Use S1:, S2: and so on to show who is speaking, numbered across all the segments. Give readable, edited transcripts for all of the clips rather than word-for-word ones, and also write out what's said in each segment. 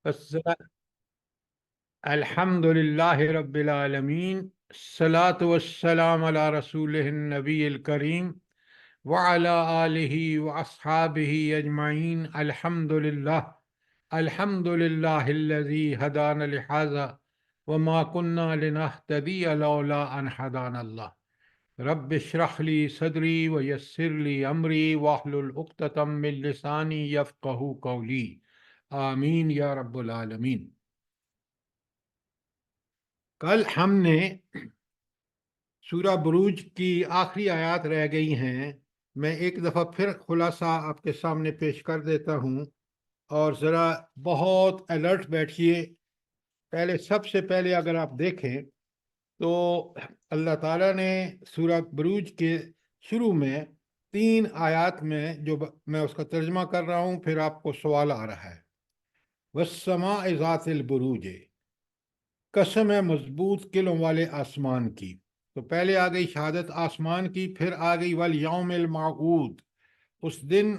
S1: السلام الحمد لله رب العالمين الصلاة والسلام على رسوله النبي الكريم وعلى آله وأصحابه أجمعين الحمد لله الذي هدانا لهذا وما كنا لنهتدي لولا أن هدانا الله رب اشرح لي صدري ويسر لي أمري واحلل عقدة من لساني يفقهوا قولي آمین یا رب العالمین۔ کل ہم نے سورہ بروج کی آخری آیات رہ گئی ہیں۔ میں ایک دفعہ پھر خلاصہ آپ کے سامنے پیش کر دیتا ہوں، اور ذرا بہت الرٹ بیٹھیے۔ سب سے پہلے اگر آپ دیکھیں تو اللہ تعالیٰ نے سورہ بروج کے شروع میں 3 آیات میں جو میں اس کا ترجمہ کر رہا ہوں، پھر آپ کو سوال آ رہا ہے۔ والسماء ذات البروج، قسم ہے مضبوط قلعوں والے آسمان کی۔ تو پہلے آ گئی شہادت آسمان کی، پھر آ گئی والیوم الموعود، اس دن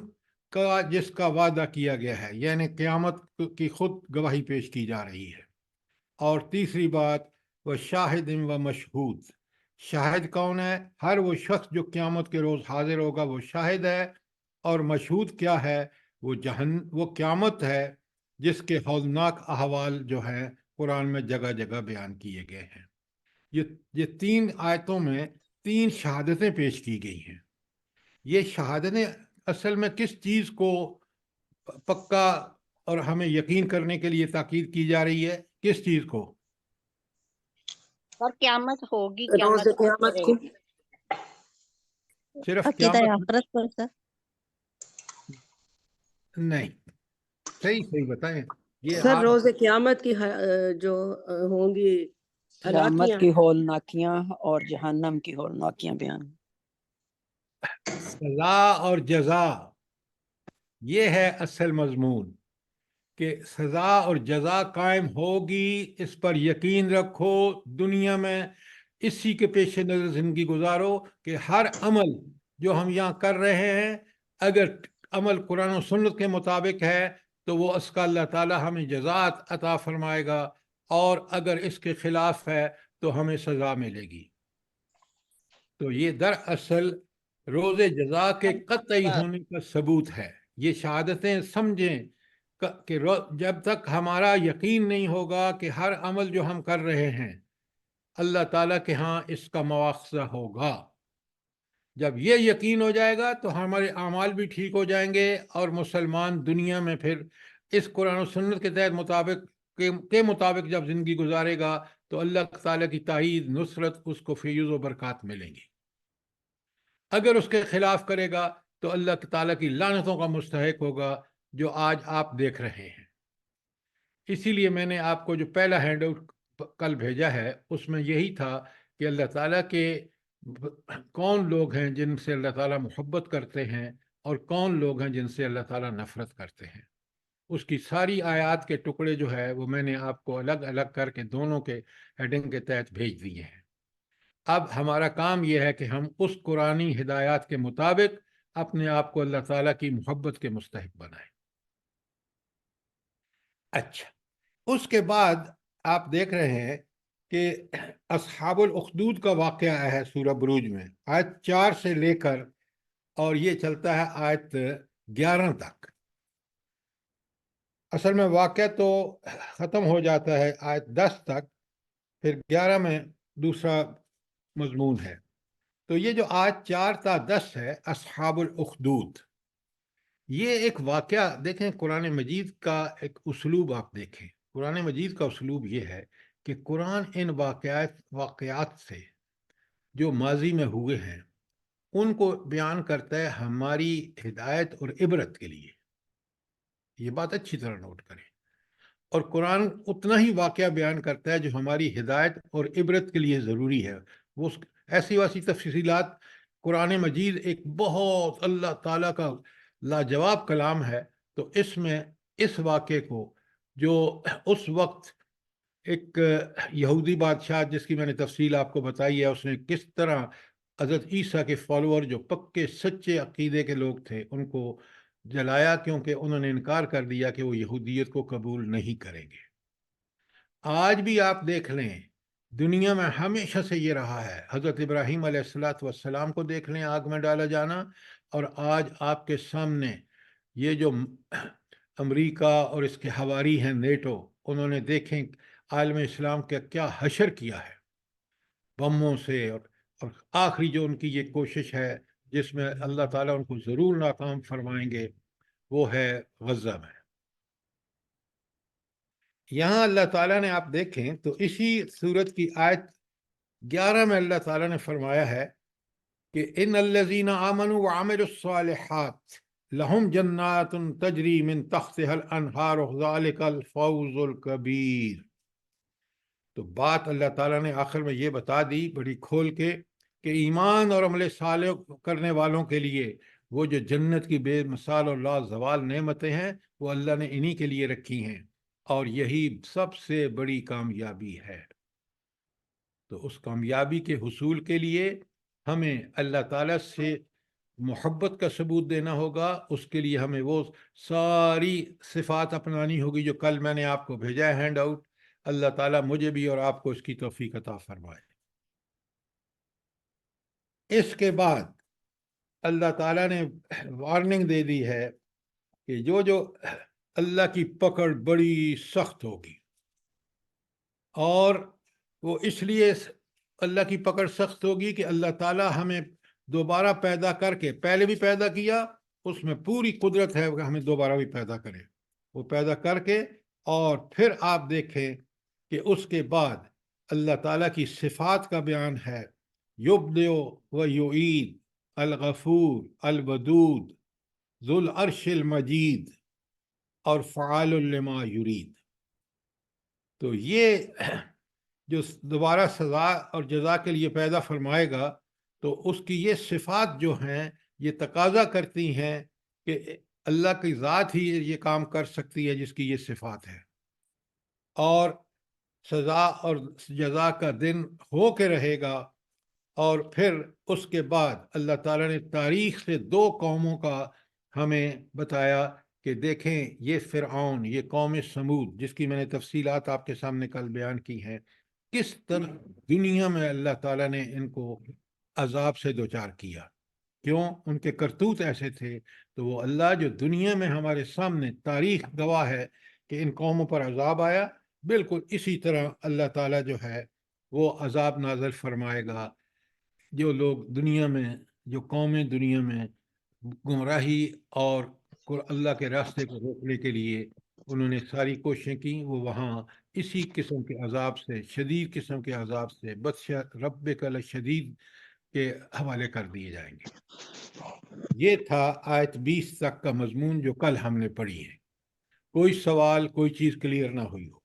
S1: کا جس کا وعدہ کیا گیا ہے، یعنی قیامت کی خود گواہی پیش کی جا رہی ہے۔ اور تیسری بات، وہ شاہد و مشہود، شاہد کون ہے؟ ہر وہ شخص جو قیامت کے روز حاضر ہوگا وہ شاہد ہے، اور مشہود کیا ہے؟ وہ قیامت ہے جس کے ہولناک احوال جو ہیں قرآن میں جگہ جگہ بیان کیے گئے ہیں۔ یہ 3 آیتوں میں 3 شہادتیں پیش کی گئی ہیں۔ یہ شہادتیں اصل میں کس چیز کو پکا اور ہمیں یقین کرنے کے لیے تاکید کی جا رہی ہے؟ کس چیز کو؟
S2: اور قیامت ہوگی،
S3: روز قیامت کو،
S1: صرف
S2: عقیدہ
S1: قیامت
S2: آخرت پر سر؟
S1: نہیں، صحیح بتائیں۔ یہ
S3: سر
S1: آپ
S3: روز قیامت کی جو ہوں گی
S4: قیامت
S3: ہلاکیاں،
S4: کی ہولناکیاں اور جہنم کی ہولناکیاں بیان۔
S1: سزا اور جزا، یہ ہے اصل مضمون، کہ سزا اور جزا قائم ہوگی، اس پر یقین رکھو۔ دنیا میں اسی کے پیش نظر زندگی گزارو کہ ہر عمل جو ہم یہاں کر رہے ہیں، اگر عمل قرآن و سنت کے مطابق ہے تو وہ اس کا اللہ تعالیٰ ہمیں جزات عطا فرمائے گا، اور اگر اس کے خلاف ہے تو ہمیں سزا ملے گی۔ تو یہ دراصل روز جزا کے قطعی ہونے کا ثبوت ہے۔ یہ شہادتیں سمجھیں کہ جب تک ہمارا یقین نہیں ہوگا کہ ہر عمل جو ہم کر رہے ہیں اللہ تعالیٰ کے ہاں اس کا مواخذہ ہوگا، جب یہ یقین ہو جائے گا تو ہمارے اعمال بھی ٹھیک ہو جائیں گے، اور مسلمان دنیا میں پھر اس قرآن و سنت کے تحت کے مطابق جب زندگی گزارے گا تو اللہ تعالیٰ کی تائید، نصرت اس کو فیض و برکات ملیں گی۔ اگر اس کے خلاف کرے گا تو اللہ تعالیٰ کی لعنتوں کا مستحق ہوگا، جو آج آپ دیکھ رہے ہیں۔ اسی لیے میں نے آپ کو جو پہلا ہینڈ آؤٹ کل بھیجا ہے اس میں یہی تھا کہ اللہ تعالیٰ کے کون لوگ ہیں جن سے اللہ تعالیٰ محبت کرتے ہیں، اور کون لوگ ہیں جن سے اللہ تعالیٰ نفرت کرتے ہیں۔ اس کی ساری آیات کے ٹکڑے جو ہے وہ میں نے آپ کو الگ الگ کر کے دونوں کے ہیڈنگ کے تحت بھیج دیے ہیں۔ اب ہمارا کام یہ ہے کہ ہم اس قرآنی ہدایات کے مطابق اپنے آپ کو اللہ تعالیٰ کی محبت کے مستحق بنائیں۔ اچھا، اس کے بعد آپ دیکھ رہے ہیں کہ اصحاب الاخدود کا واقعہ ہے سورہ بروج میں، آیت 4 سے لے کر اور یہ چلتا ہے آیت 11 تک۔ اصل میں واقعہ تو ختم ہو جاتا ہے آیت 10 تک، پھر 11 میں دوسرا مضمون ہے۔ تو یہ جو آیت 4 تا 10 ہے، اصحاب الاخدود، یہ ایک واقعہ دیکھیں۔ قرآن مجید کا ایک اسلوب آپ دیکھیں، قرآن مجید کا اسلوب یہ ہے کہ قرآن ان واقعات سے جو ماضی میں ہوئے ہیں ان کو بیان کرتا ہے ہماری ہدایت اور عبرت کے لیے۔ یہ بات اچھی طرح نوٹ کریں۔ اور قرآن اتنا ہی واقعہ بیان کرتا ہے جو ہماری ہدایت اور عبرت کے لیے ضروری ہے۔ وہ ایسی ویسی تفصیلات، قرآن مجید ایک بہت اللہ تعالیٰ کا لاجواب کلام ہے، تو اس میں اس واقعے کو جو اس وقت ایک یہودی بادشاہ جس کی میں نے تفصیل آپ کو بتائی ہے، اس نے کس طرح حضرت عیسیٰ کے فالوور جو پکے سچے عقیدے کے لوگ تھے ان کو جلایا کیونکہ انہوں نے انکار کر دیا کہ وہ یہودیت کو قبول نہیں کریں گے۔ آج بھی آپ دیکھ لیں دنیا میں ہمیشہ سے یہ رہا ہے، حضرت ابراہیم علیہ السلام کو دیکھ لیں آگ میں ڈالا جانا، اور آج آپ کے سامنے یہ جو امریکہ اور اس کے حواری ہیں نیٹو، انہوں نے دیکھیں عالم اسلام کا کیا حشر کیا ہے بموں سے، اور آخری جو ان کی یہ کوشش ہے جس میں اللہ تعالیٰ ان کو ضرور ناکام فرمائیں گے، وہ ہے غزہ میں۔ یہاں اللہ تعالیٰ نے آپ دیکھیں تو اسی سورت کی آیت 11 میں اللہ تعالیٰ نے فرمایا ہے کہ ان الذین آمنوا وعملوا الصالحات لہم جنات تجری من تحتها الانہار ذلک الفوز الکبیر۔ تو بات اللہ تعالیٰ نے آخر میں یہ بتا دی بڑی کھول کے کہ ایمان اور عمل صالح کرنے والوں کے لیے وہ جو جنت کی بے مثال اور لازوال نعمتیں ہیں وہ اللہ نے انہی کے لیے رکھی ہیں، اور یہی سب سے بڑی کامیابی ہے۔ تو اس کامیابی کے حصول کے لیے ہمیں اللہ تعالیٰ سے محبت کا ثبوت دینا ہوگا، اس کے لیے ہمیں وہ ساری صفات اپنانی ہوگی جو کل میں نے آپ کو بھیجا ہے ہینڈ آؤٹ۔ اللہ تعالیٰ مجھے بھی اور آپ کو اس کی توفیق عطا فرمائے۔ اس کے بعد اللہ تعالیٰ نے وارننگ دے دی ہے کہ جو اللہ کی پکڑ بڑی سخت ہوگی، اور وہ اس لیے اللہ کی پکڑ سخت ہوگی کہ اللہ تعالیٰ ہمیں دوبارہ پیدا کر کے، پہلے بھی پیدا کیا، اس میں پوری قدرت ہے کہ ہمیں دوبارہ بھی پیدا کرے، وہ پیدا کر کے، اور پھر آپ دیکھیں کہ اس کے بعد اللہ تعالیٰ کی صفات کا بیان ہے، یبدئ و یعید، الغفور، الودود، ذو العرش المجید، اور فعال لما یرید۔ تو یہ جو دوبارہ سزا اور جزا کے لیے پیدا فرمائے گا، تو اس کی یہ صفات جو ہیں یہ تقاضا کرتی ہیں کہ اللہ کی ذات ہی یہ کام کر سکتی ہے جس کی یہ صفات ہے، اور سزا اور جزا کا دن ہو کے رہے گا۔ اور پھر اس کے بعد اللہ تعالیٰ نے تاریخ سے 2 قوموں کا ہمیں بتایا کہ دیکھیں یہ فرعون، یہ قوم سمود جس کی میں نے تفصیلات آپ کے سامنے کل بیان کی ہیں، کس طرح دنیا میں اللہ تعالیٰ نے ان کو عذاب سے دوچار کیا۔ کیوں؟ ان کے کرتوت ایسے تھے۔ تو وہ اللہ جو دنیا میں ہمارے سامنے تاریخ گواہ ہے کہ ان قوموں پر عذاب آیا، بالکل اسی طرح اللہ تعالیٰ جو ہے وہ عذاب نازل فرمائے گا۔ جو لوگ دنیا میں، جو قومیں دنیا میں گمراہی اور اللہ کے راستے کو روکنے کے لیے انہوں نے ساری کوششیں کی، وہ وہاں اسی قسم کے عذاب سے، شدید قسم کے عذاب سے، بطش ربک لشدید کے حوالے کر دیے جائیں گے۔ یہ تھا آیت 20 تک کا مضمون جو کل ہم نے پڑھی ہے۔ کوئی سوال، کوئی چیز کلیئر نہ ہوئی ہو؟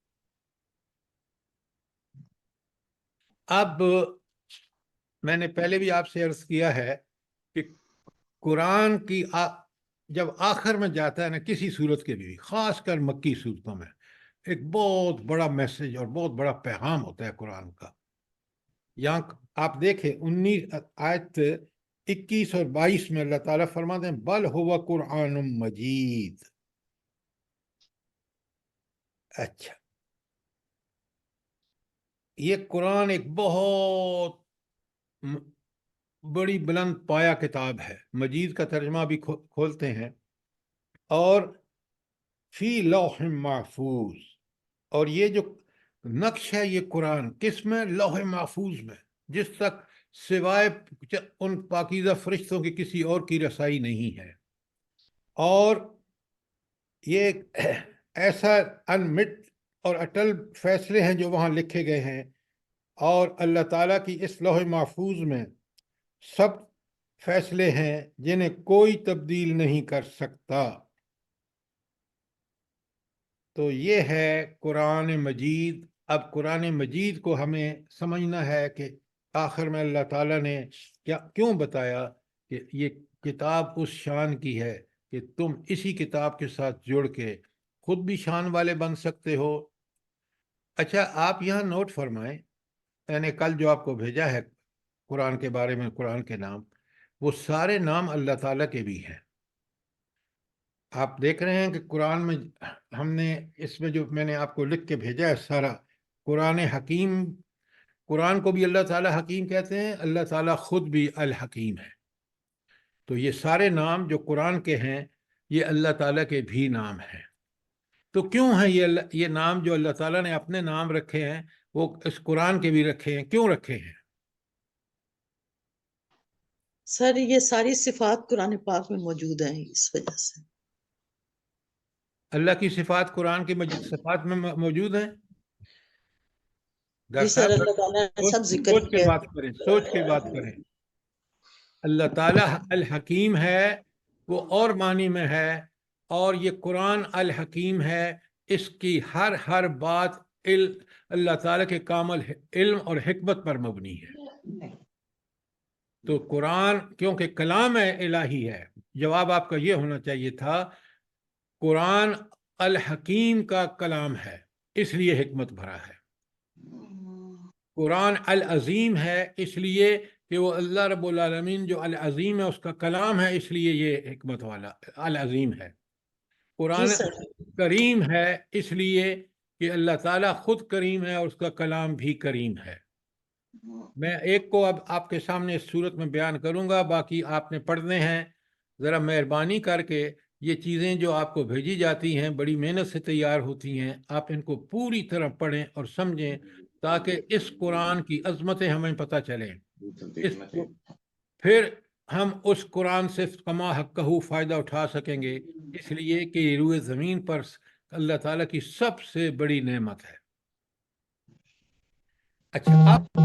S1: اب میں نے پہلے بھی آپ سے عرض کیا ہے کہ قرآن کی جب آخر میں جاتا ہے نا کسی صورت کے بھی، خاص کر مکی صورتوں میں، ایک بہت بڑا میسج اور بہت بڑا پیغام ہوتا ہے قرآن کا۔ یہاں آپ دیکھیں 19 آیت 21 اور 22 میں اللہ تعالیٰ فرماتے ہیں بل ہوا قرآن مجید۔ اچھا، یہ قرآن ایک بہت بڑی بلند پایا کتاب ہے۔ مجید کا ترجمہ بھی کھولتے ہیں، اور فی لوح محفوظ، اور یہ جو نقش ہے یہ قرآن کس میں؟ لوح محفوظ میں، جس تک سوائے ان پاکیزہ فرشتوں کی کسی اور کی رسائی نہیں ہے۔ اور یہ ایسا انمٹ اور اٹل فیصلے ہیں جو وہاں لکھے گئے ہیں، اور اللہ تعالیٰ کی اس لوح محفوظ میں سب فیصلے ہیں جنہیں کوئی تبدیل نہیں کر سکتا۔ تو یہ ہے قرآن مجید۔ اب قرآن مجید کو ہمیں سمجھنا ہے کہ آخر میں اللہ تعالیٰ نے کیوں بتایا کہ یہ کتاب اس شان کی ہے کہ تم اسی کتاب کے ساتھ جڑ کے خود بھی شان والے بن سکتے ہو۔ اچھا، آپ یہاں نوٹ فرمائیں، میں نے کل جو آپ کو بھیجا ہے قرآن کے بارے میں، قرآن کے نام، وہ سارے نام اللہ تعالیٰ کے بھی ہیں۔ آپ دیکھ رہے ہیں کہ قرآن میں ہم نے اس میں جو میں نے آپ کو لکھ کے بھیجا ہے سارا قرآن حکیم، قرآن کو بھی اللہ تعالیٰ حکیم کہتے ہیں، اللہ تعالیٰ خود بھی الحکیم ہے۔ تو یہ سارے نام جو قرآن کے ہیں یہ اللہ تعالیٰ کے بھی نام ہیں۔ تو کیوں ہیں یہ نام جو اللہ تعالیٰ نے اپنے نام رکھے ہیں وہ اس قرآن کے بھی رکھے ہیں، کیوں رکھے ہیں؟
S2: سر یہ ساری صفات قرآن پاک میں موجود ہیں اس وجہ سے۔
S1: اللہ کی صفات قرآن کی صفات میں موجود ہیں؟
S2: جی
S1: ڈاکٹر
S2: سر،
S1: صاحب
S2: اللہ تعالیٰ نے سب ذکر
S1: سوچ کے
S2: کیا
S1: بات کریں، سوچ کے بات کریں۔ اللہ تعالیٰ الحکیم ہے، وہ اور معنی میں ہے، اور یہ قرآن الحکیم ہے، اس کی ہر بات اللہ تعالیٰ کے کامل علم اور حکمت پر مبنی ہے۔ تو قرآن کیونکہ کلام الہی ہے، جواب آپ کا یہ ہونا چاہیے تھا قرآن الحکیم کا کلام ہے اس لیے حکمت بھرا ہے۔ قرآن العظیم ہے اس لیے کہ وہ اللہ رب العالمین جو العظیم ہے اس کا کلام ہے، اس لیے یہ حکمت والا العظیم ہے۔ قرآن
S2: جی سر،
S1: کریم ہے اس لیے کہ اللہ تعالیٰ خود کریم ہے اور اس کا کلام بھی کریم ہے۔ میں ایک کو اب آپ کے سامنے اس صورت میں بیان کروں گا، باقی آپ نے پڑھنے ہیں۔ ذرا مہربانی کر کے یہ چیزیں جو آپ کو بھیجی جاتی ہیں بڑی محنت سے تیار ہوتی ہیں، آپ ان کو پوری طرح پڑھیں اور سمجھیں تاکہ اس قرآن کی عظمتیں ہمیں پتہ چلیں، پھر ہم اس قرآن سے کما حقہ فائدہ اٹھا سکیں گے، اس لیے کہ یہ روئے زمین پر اللہ تعالیٰ کی سب سے بڑی نعمت ہے۔ اچھا، آپ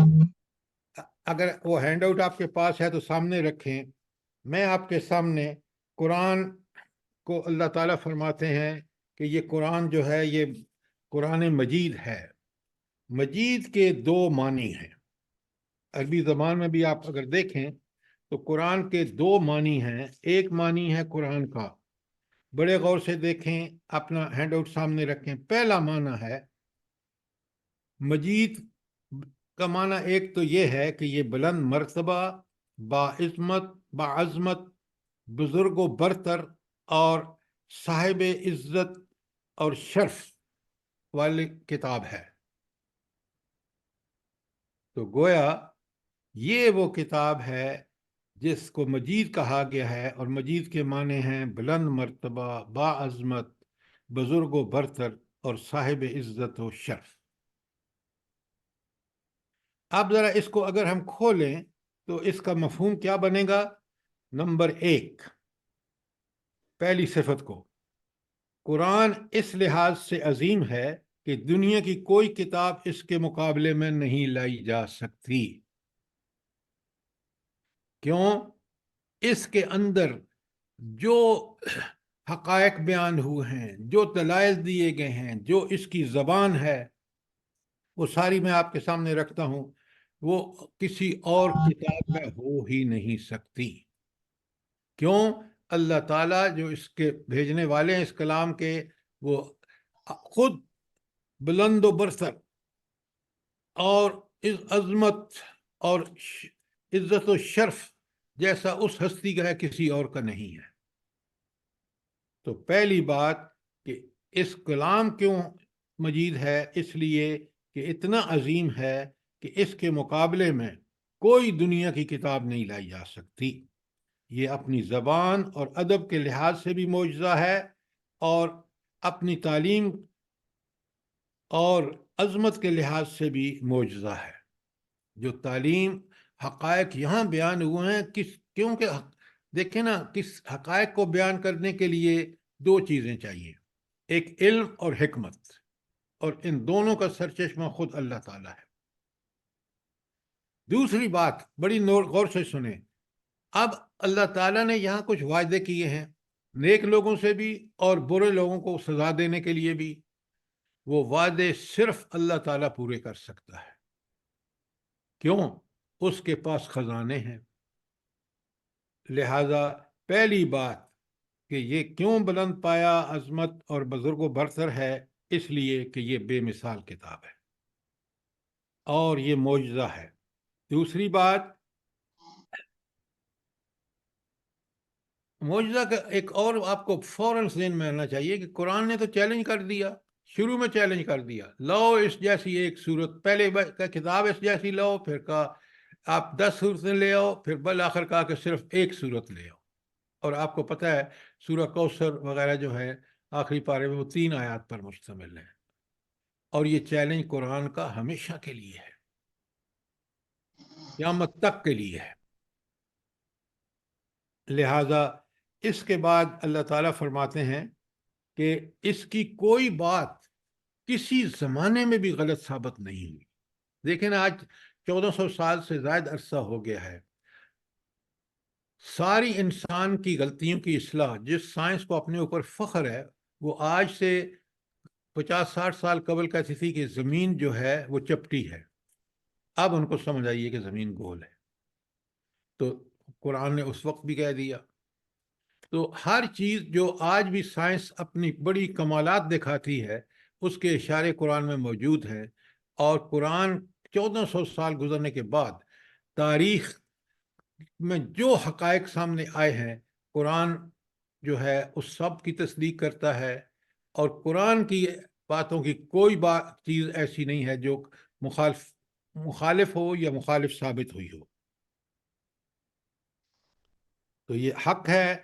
S1: اگر وہ ہینڈ آؤٹ آپ کے پاس ہے تو سامنے رکھیں۔ میں آپ کے سامنے قرآن کو اللہ تعالیٰ فرماتے ہیں کہ یہ قرآن جو ہے یہ قرآن مجید ہے۔ مجید کے دو معنی ہیں، عربی زبان میں بھی آپ اگر دیکھیں تو قرآن کے دو معنی ہیں۔ ایک معنی ہے قرآن کا، بڑے غور سے دیکھیں، اپنا ہینڈ آؤٹ سامنے رکھیں۔ پہلا معنی ہے مجید کا معنی، ایک تو یہ ہے کہ یہ بلند مرتبہ، باعظمت، باعظمت، بزرگ و برتر اور صاحب عزت اور شرف والی کتاب ہے۔ تو گویا یہ وہ کتاب ہے جس کو مجید کہا گیا ہے، اور مجید کے معنی ہیں بلند مرتبہ، باعظمت، بزرگ و برتر اور صاحب عزت و شرف۔ اب ذرا اس کو اگر ہم کھولیں تو اس کا مفہوم کیا بنے گا؟ نمبر ایک، پہلی صفت کو، قرآن اس لحاظ سے عظیم ہے کہ دنیا کی کوئی کتاب اس کے مقابلے میں نہیں لائی جا سکتی۔ کیوں؟ اس کے اندر جو حقائق بیان ہوئے ہیں، جو دلائل دیے گئے ہیں، جو اس کی زبان ہے، وہ ساری میں آپ کے سامنے رکھتا ہوں، وہ کسی اور کتاب میں ہو ہی نہیں سکتی۔ کیوں؟ اللہ تعالیٰ جو اس کے بھیجنے والے ہیں اس کلام کے، وہ خود بلند و برتر اور عظمت اور عزت و شرف جیسا اس ہستی کا ہے کسی اور کا نہیں ہے۔ تو پہلی بات کہ اس کلام کیوں مجید ہے، اس لیے کہ اتنا عظیم ہے کہ اس کے مقابلے میں کوئی دنیا کی کتاب نہیں لائی جا سکتی۔ یہ اپنی زبان اور ادب کے لحاظ سے بھی معجزہ ہے، اور اپنی تعلیم اور عظمت کے لحاظ سے بھی معجزہ ہے۔ جو تعلیم حقائق یہاں بیان ہوئے ہیں، کیونکہ دیکھیں نا، کس حقائق کو بیان کرنے کے لیے دو چیزیں چاہیے، ایک علم اور حکمت، اور ان دونوں کا سرچشمہ خود اللہ تعالیٰ ہے۔ دوسری بات بڑی غور سے سنیں، اب اللہ تعالیٰ نے یہاں کچھ وعدے کیے ہیں، نیک لوگوں سے بھی اور برے لوگوں کو سزا دینے کے لیے بھی۔ وہ وعدے صرف اللہ تعالیٰ پورے کر سکتا ہے۔ کیوں؟ اس کے پاس خزانے ہیں۔ لہذا پہلی بات کہ یہ کیوں بلند پایا، عظمت اور بزرگ و برتر ہے، اس لیے کہ یہ بے مثال کتاب ہے اور یہ معجزہ ہے۔ دوسری بات، معجزہ کا ایک اور آپ کو فوراً ذہن میں آنا چاہیے کہ قرآن نے تو چیلنج کر دیا، شروع میں چیلنج کر دیا، لو اس جیسی ایک صورت، پہلے کتاب اس جیسی لو، پھر کہا آپ 10 صورتیں لے آؤ، پھر بالآخر کہا کہ صرف ایک صورت لے آؤ۔ اور آپ کو پتہ ہے سورہ کوثر وغیرہ جو ہے آخری پارے میں وہ 3 آیات پر مشتمل ہے، اور یہ چیلنج قرآن کا ہمیشہ کے لیے ہے، قیامت تک کے لیے ہے۔ لہذا اس کے بعد اللہ تعالیٰ فرماتے ہیں کہ اس کی کوئی بات کسی زمانے میں بھی غلط ثابت نہیں ہوئی۔ دیکھیں نا، آج 1400 سال سے زائد عرصہ ہو گیا ہے، ساری انسان کی غلطیوں کی اصلاح، جس سائنس کو اپنے اوپر فخر ہے، وہ آج سے 50-60 سال قبل کہتی تھی کہ زمین جو ہے وہ چپٹی ہے، اب ان کو سمجھ آئیے کہ زمین گول ہے۔ تو قرآن نے اس وقت بھی کہہ دیا۔ تو ہر چیز جو آج بھی سائنس اپنی بڑی کمالات دکھاتی ہے، اس کے اشارے قرآن میں موجود ہیں، اور قرآن 1400 سال گزرنے کے بعد تاریخ میں جو حقائق سامنے آئے ہیں، قرآن جو ہے اس سب کی تصدیق کرتا ہے، اور قرآن کی باتوں کی کوئی چیز ایسی نہیں ہے جو مخالف ہو یا مخالف ثابت ہوئی ہو۔ تو یہ حق ہے،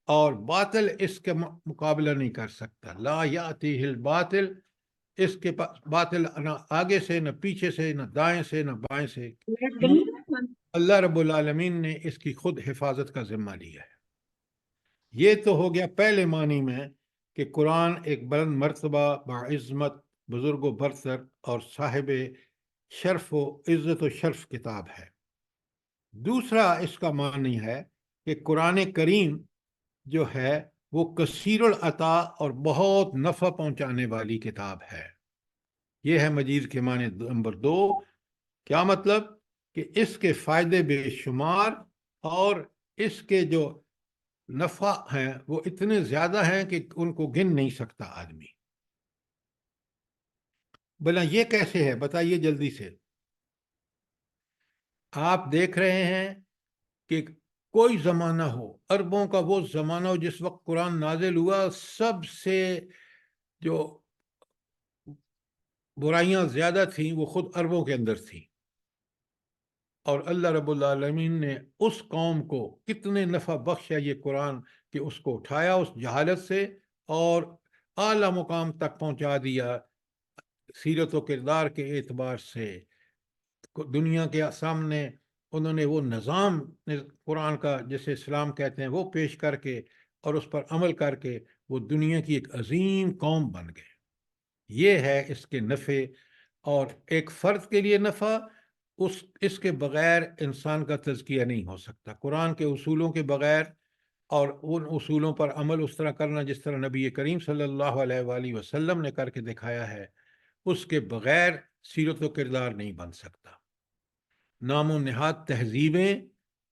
S1: اور باطل اس کے مقابلہ نہیں کر سکتا۔ لا یاتیہ الباطل، اس کے باطل نہ آگے سے، نہ پیچھے سے، نہ دائیں سے، نہ بائیں سے۔ اللہ رب العالمین نے اس کی خود حفاظت کا ذمہ لیا ہے۔ یہ تو ہو گیا پہلے معنی میں کہ قرآن ایک بلند مرتبہ، باعظمت، بزرگ و برتر اور صاحب شرف و عزت و شرف کتاب ہے۔ دوسرا اس کا معنی ہے کہ قرآن کریم جو ہے وہ کثیر العطا اور بہت نفع پہنچانے والی کتاب ہے۔ یہ ہے مجید کے معنی نمبر 2۔ کیا مطلب؟ کہ اس کے فائدے بے شمار، اور اس کے جو نفع ہیں وہ اتنے زیادہ ہیں کہ ان کو گن نہیں سکتا آدمی۔ بلا یہ کیسے ہے بتائیے جلدی سے۔ آپ دیکھ رہے ہیں کہ کوئی زمانہ ہو، عربوں کا وہ زمانہ ہو جس وقت قرآن نازل ہوا، سب سے جو برائیاں زیادہ تھیں وہ خود عربوں کے اندر تھیں، اور اللہ رب العالمین نے اس قوم کو کتنے نفع بخشا یہ قرآن، کہ اس کو اٹھایا اس جہالت سے اور اعلیٰ مقام تک پہنچا دیا سیرت و کردار کے اعتبار سے۔ دنیا کے سامنے انہوں نے وہ نظام قرآن کا جسے اسلام کہتے ہیں وہ پیش کر کے، اور اس پر عمل کر کے وہ دنیا کی ایک عظیم قوم بن گئے۔ یہ ہے اس کے نفع، اور ایک فرد کے لیے نفع، اس کے بغیر انسان کا تزکیہ نہیں ہو سکتا۔ قرآن کے اصولوں کے بغیر، اور ان اصولوں پر عمل اس طرح کرنا جس طرح نبی کریم صلی اللہ علیہ وآلہ وسلم نے کر کے دکھایا ہے، اس کے بغیر سیرت و کردار نہیں بن سکتا۔ نام و نہاد تہذیبیں،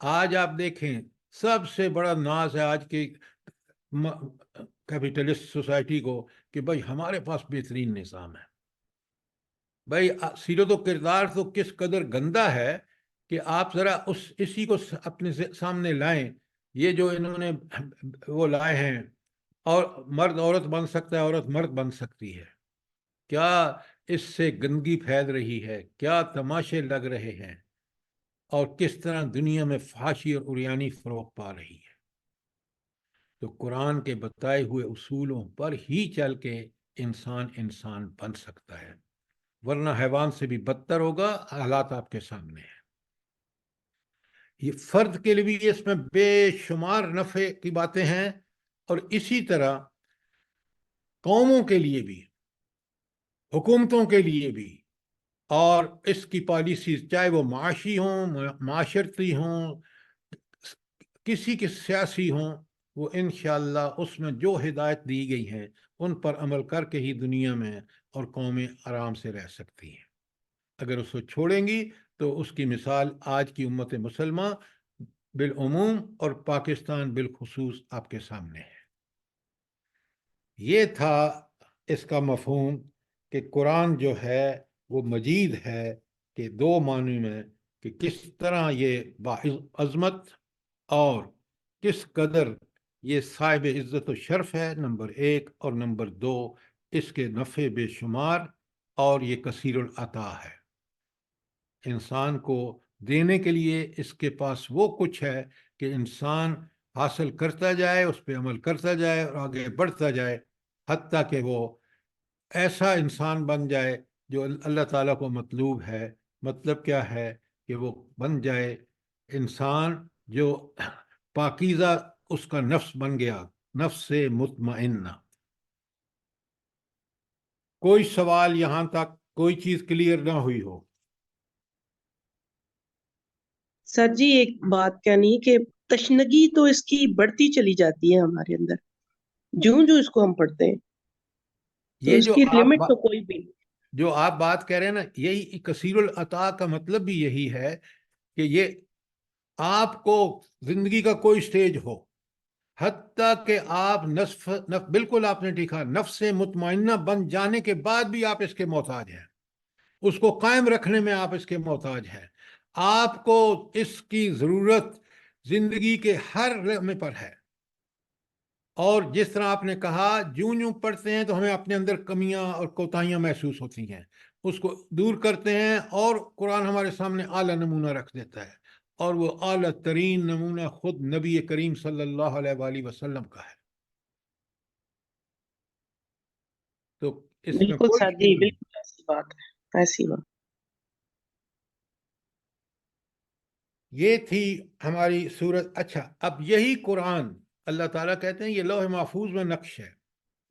S1: آج آپ دیکھیں سب سے بڑا ناز ہے آج کے کیپیٹلسٹ سوسائٹی کو کہ بھائی ہمارے پاس بہترین نظام ہے۔ بھائی سیرت و کردار تو کس قدر گندہ ہے کہ آپ ذرا اسی کو اپنے سامنے لائیں۔ یہ جو انہوں نے وہ لائے ہیں، اور مرد عورت بن سکتا ہے، عورت مرد بن سکتی ہے، کیا اس سے گندگی پھیل رہی ہے، کیا تماشے لگ رہے ہیں، اور کس طرح دنیا میں فحاشی اور عریانی فروغ پا رہی ہے۔ تو قرآن کے بتائے ہوئے اصولوں پر ہی چل کے انسان بن سکتا ہے، ورنہ حیوان سے بھی بدتر ہوگا۔ حالات آپ کے سامنے ہیں۔ یہ فرد کے لیے بھی اس میں بے شمار نفع کی باتیں ہیں، اور اسی طرح قوموں کے لیے بھی، حکومتوں کے لیے بھی، اور اس کی پالیسیز چاہے وہ معاشی ہوں، معاشرتی ہوں، کسی کے سیاسی ہوں، وہ انشاءاللہ اس میں جو ہدایت دی گئی ہیں ان پر عمل کر کے ہی دنیا میں اور قومیں آرام سے رہ سکتی ہیں۔ اگر اس کو چھوڑیں گی تو اس کی مثال آج کی امت مسلمہ بالعموم اور پاکستان بالخصوص آپ کے سامنے ہے۔ یہ تھا اس کا مفہوم کہ قرآن جو ہے وہ مجید ہے، کہ 2 معنی میں کہ کس طرح یہ باعظمت اور کس قدر یہ صاحب عزت و شرف ہے نمبر 1، اور نمبر 2 اس کے نفع بے شمار، اور یہ کثیر العطا ہے۔ انسان کو دینے کے لیے اس کے پاس وہ کچھ ہے کہ انسان حاصل کرتا جائے، اس پہ عمل کرتا جائے اور آگے بڑھتا جائے، حتیٰ کہ وہ ایسا انسان بن جائے جو اللہ تعالیٰ کو مطلوب ہے۔ مطلب کیا ہے؟ کہ وہ بن جائے انسان جو پاکیزہ اس کا نفس بن گیا، نفس سے مطمئنہ۔ کوئی سوال یہاں تک کوئی چیز کلیئر نہ ہوئی ہو؟
S5: سر جی ایک بات کہنی کہ تشنگی تو اس کی بڑھتی چلی جاتی ہے ہمارے اندر، جوں جو اس کو ہم پڑھتے ہیں، تو
S1: یہ
S5: اس
S1: جو
S5: کی
S1: آپ
S5: لمٹ تو کوئی بھی نہیں۔
S1: جو آپ بات کہہ رہے ہیں نا، یہی کثیر العطا کا مطلب بھی یہی ہے کہ یہ آپ کو زندگی کا کوئی سٹیج ہو، حتیٰ کہ آپ بالکل آپ نے ٹھیک کہا، نفس مطمئنہ بن جانے کے بعد بھی آپ اس کے محتاج ہیں، اس کو قائم رکھنے میں آپ اس کے محتاج ہیں۔ آپ کو اس کی ضرورت زندگی کے ہر لمحے پر ہے، اور جس طرح آپ نے کہا جوں جوں پڑھتے ہیں تو ہمیں اپنے اندر کمیاں اور کوتاہیاں محسوس ہوتی ہیں، اس کو دور کرتے ہیں، اور قرآن ہمارے سامنے اعلیٰ نمونہ رکھ دیتا ہے، اور وہ اعلیٰ ترین نمونہ خود نبی کریم صلی اللہ علیہ وآلہ وسلم کا ہے۔ تو اس میں
S5: بالکل
S1: کوئی
S5: سر
S1: شک
S5: جی،
S1: نہیں۔
S5: بالکل ایسی بات ہے، ایسی بات۔
S1: یہ تھی ہماری سورت۔ اچھا، اب یہی قرآن اللہ تعالیٰ کہتے ہیں یہ لوح محفوظ میں نقش ہے،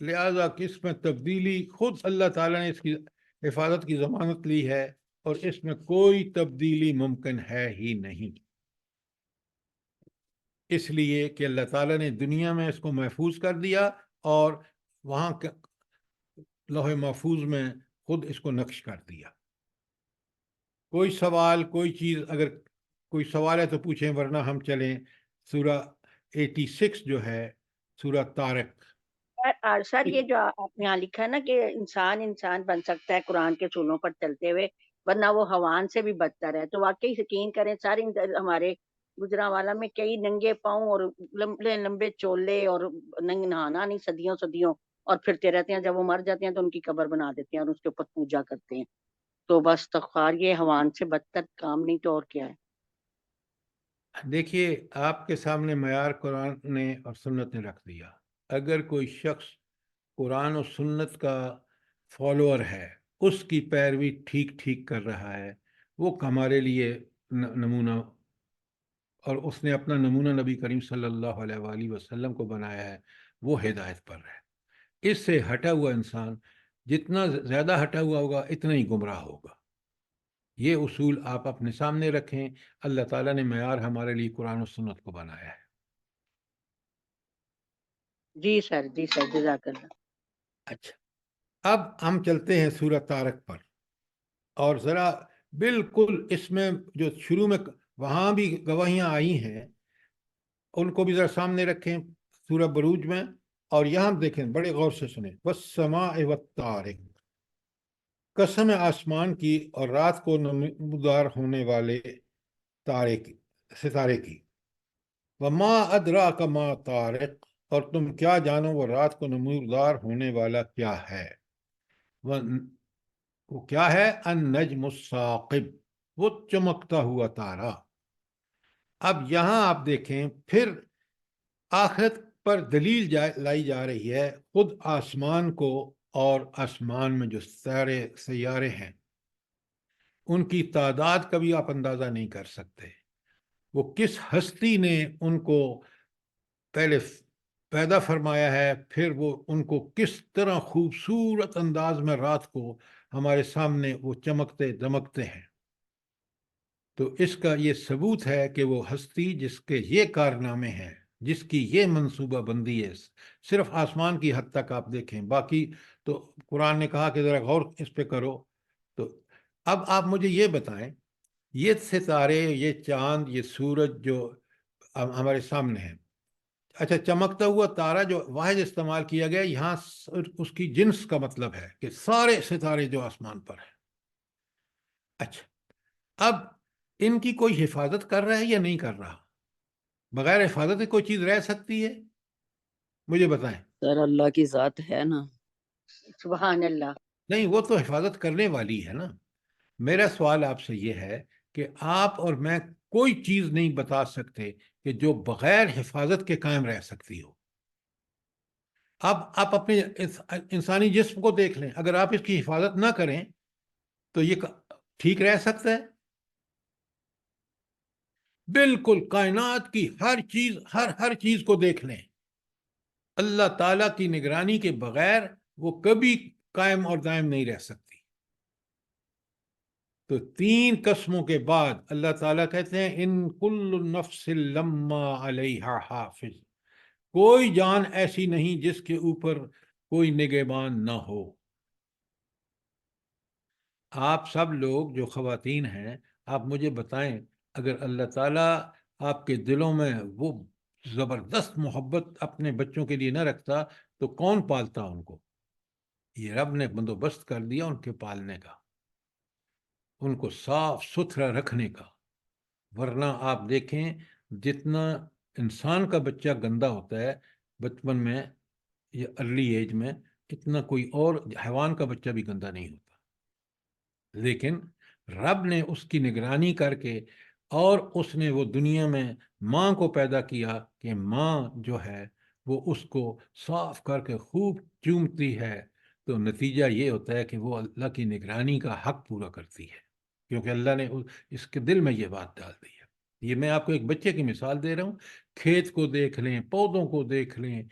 S1: لہذا اس میں تبدیلی خود اللہ تعالیٰ نے اس کی حفاظت کی ضمانت لی ہے، اور اس میں کوئی تبدیلی ممکن ہے ہی نہیں، اس لیے کہ اللہ تعالیٰ نے دنیا میں اس کو محفوظ کر دیا، اور وہاں لوح محفوظ میں خود اس کو نقش کر دیا۔ کوئی سوال، کوئی چیز، اگر کوئی سوال ہے تو پوچھیں، ورنہ ہم چلیں سورہ 86 جو ہے، سورہ طارق۔
S6: سر یہ جو آپ نے یہاں لکھا ہے نا کہ انسان بن سکتا ہے قرآن کے اصولوں پر چلتے ہوئے، ورنہ وہ حیوان سے بھی بدتر ہے، تو واقعی یقین کریں سارے ہمارے گجرانوالا میں کئی ننگے پاؤں اور لمبے لمبے چولے اور نہانا نہیں صدیوں صدیوں، اور پھرتے رہتے ہیں، جب وہ مر جاتے ہیں تو ان کی قبر بنا دیتے ہیں اور اس کے اوپر پوجا کرتے ہیں، تو بس تخار یہ حیوان سے بدتر کام نہیں تو اور کیا ہے۔
S1: دیکھیے، آپ کے سامنے معیار قرآن نے اور سنت نے رکھ دیا۔ اگر کوئی شخص قرآن و سنت کا فالوور ہے، اس کی پیروی ٹھیک ٹھیک کر رہا ہے، وہ ہمارے لیے نمونہ، اور اس نے اپنا نمونہ نبی کریم صلی اللہ علیہ وآلہ وسلم کو بنایا ہے، وہ ہدایت پر ہے۔ اس سے ہٹا ہوا انسان جتنا زیادہ ہٹا ہوا ہوگا اتنا ہی گمراہ ہوگا۔ یہ اصول آپ اپنے سامنے رکھیں، اللہ تعالیٰ نے معیار ہمارے لیے قرآن و سنت کو بنایا ہے۔
S6: جی سر جزاک اللہ۔
S1: اچھا، اب ہم چلتے ہیں سورہ طارق پر، اور ذرا بالکل اس میں جو شروع میں وہاں بھی گواہیاں آئی ہیں ان کو بھی ذرا سامنے رکھیں، سورہ بروج میں، اور یہاں دیکھیں، بڑے غور سے سنیں، والسماء والطارق، قسم ہے آسمان کی اور رات کو نمودار ہونے والے ستارے کی، وما ادراک ما طارق، اور تم کیا جانو وہ رات کو نمودار ہونے والا کیا ہے، وہ کیا ہے، النجم الثاقب، وہ چمکتا ہوا تارا۔ اب یہاں آپ دیکھیں، پھر آخرت پر دلیل لائی جا رہی ہے، خود آسمان کو، اور آسمان میں جو سیارے ہیں ان کی تعداد کا بھی آپ اندازہ نہیں کر سکتے، وہ کس ہستی نے ان کو پہلے پیدا فرمایا ہے، پھر وہ ان کو کس طرح خوبصورت انداز میں رات کو ہمارے سامنے وہ چمکتے دمکتے ہیں۔ تو اس کا یہ ثبوت ہے کہ وہ ہستی جس کے یہ کارنامے ہیں، جس کی یہ منصوبہ بندی ہے، صرف آسمان کی حد تک آپ دیکھیں، باقی تو قرآن نے کہا کہ ذرا غور اس پہ کرو۔ تو اب آپ مجھے یہ بتائیں، یہ ستارے، یہ چاند، یہ سورج جو ہمارے سامنے ہیں، اچھا، چمکتا ہوا تارا جو واحد استعمال کیا گیا یہاں، اس کی جنس کا مطلب ہے کہ سارے ستارے جو آسمان پر ہیں۔ اچھا، اب ان کی کوئی حفاظت کر رہا ہے یا نہیں کر رہا؟ بغیر حفاظت کوئی چیز رہ سکتی ہے؟ مجھے بتائیں.
S4: سر اللہ کی ذات ہے نا.
S6: سبحان اللہ.
S1: نہیں، وہ تو حفاظت کرنے والی ہے نا. میرا سوال آپ سے یہ ہے کہ آپ اور میں کوئی چیز نہیں بتا سکتے کہ جو بغیر حفاظت کے قائم رہ سکتی ہو. اب آپ اپنے انسانی جسم کو دیکھ لیں، اگر آپ اس کی حفاظت نہ کریں تو یہ ٹھیک رہ سکتا ہے؟ بالکل کائنات کی ہر چیز کو دیکھ لیں، اللہ تعالیٰ کی نگرانی کے بغیر وہ کبھی قائم اور دائم نہیں رہ سکتی. تو 3 قسموں کے بعد اللہ تعالیٰ کہتے ہیں ان کل نفس لما علیہا حافظ، کوئی جان ایسی نہیں جس کے اوپر کوئی نگہبان نہ ہو. آپ سب لوگ جو خواتین ہیں، آپ مجھے بتائیں، اگر اللہ تعالیٰ آپ کے دلوں میں وہ زبردست محبت اپنے بچوں کے لیے نہ رکھتا تو کون پالتا ان کو؟ یہ رب نے بندوبست کر دیا ان کے پالنے کا، ان کو صاف ستھرا رکھنے کا. ورنہ آپ دیکھیں جتنا انسان کا بچہ گندا ہوتا ہے بچپن میں یا ارلی ایج میں، اتنا کوئی اور حیوان کا بچہ بھی گندا نہیں ہوتا. لیکن رب نے اس کی نگرانی کر کے، اور اس نے وہ دنیا میں ماں کو پیدا کیا کہ ماں جو ہے وہ اس کو صاف کر کے خوب چومتی ہے، تو نتیجہ یہ ہوتا ہے کہ وہ اللہ کی نگرانی کا حق پورا کرتی ہے، کیونکہ اللہ نے اس کے دل میں یہ بات ڈال دی ہے. یہ میں آپ کو ایک بچے کی مثال دے رہا ہوں. کھیت کو دیکھ لیں، پودوں کو دیکھ لیں،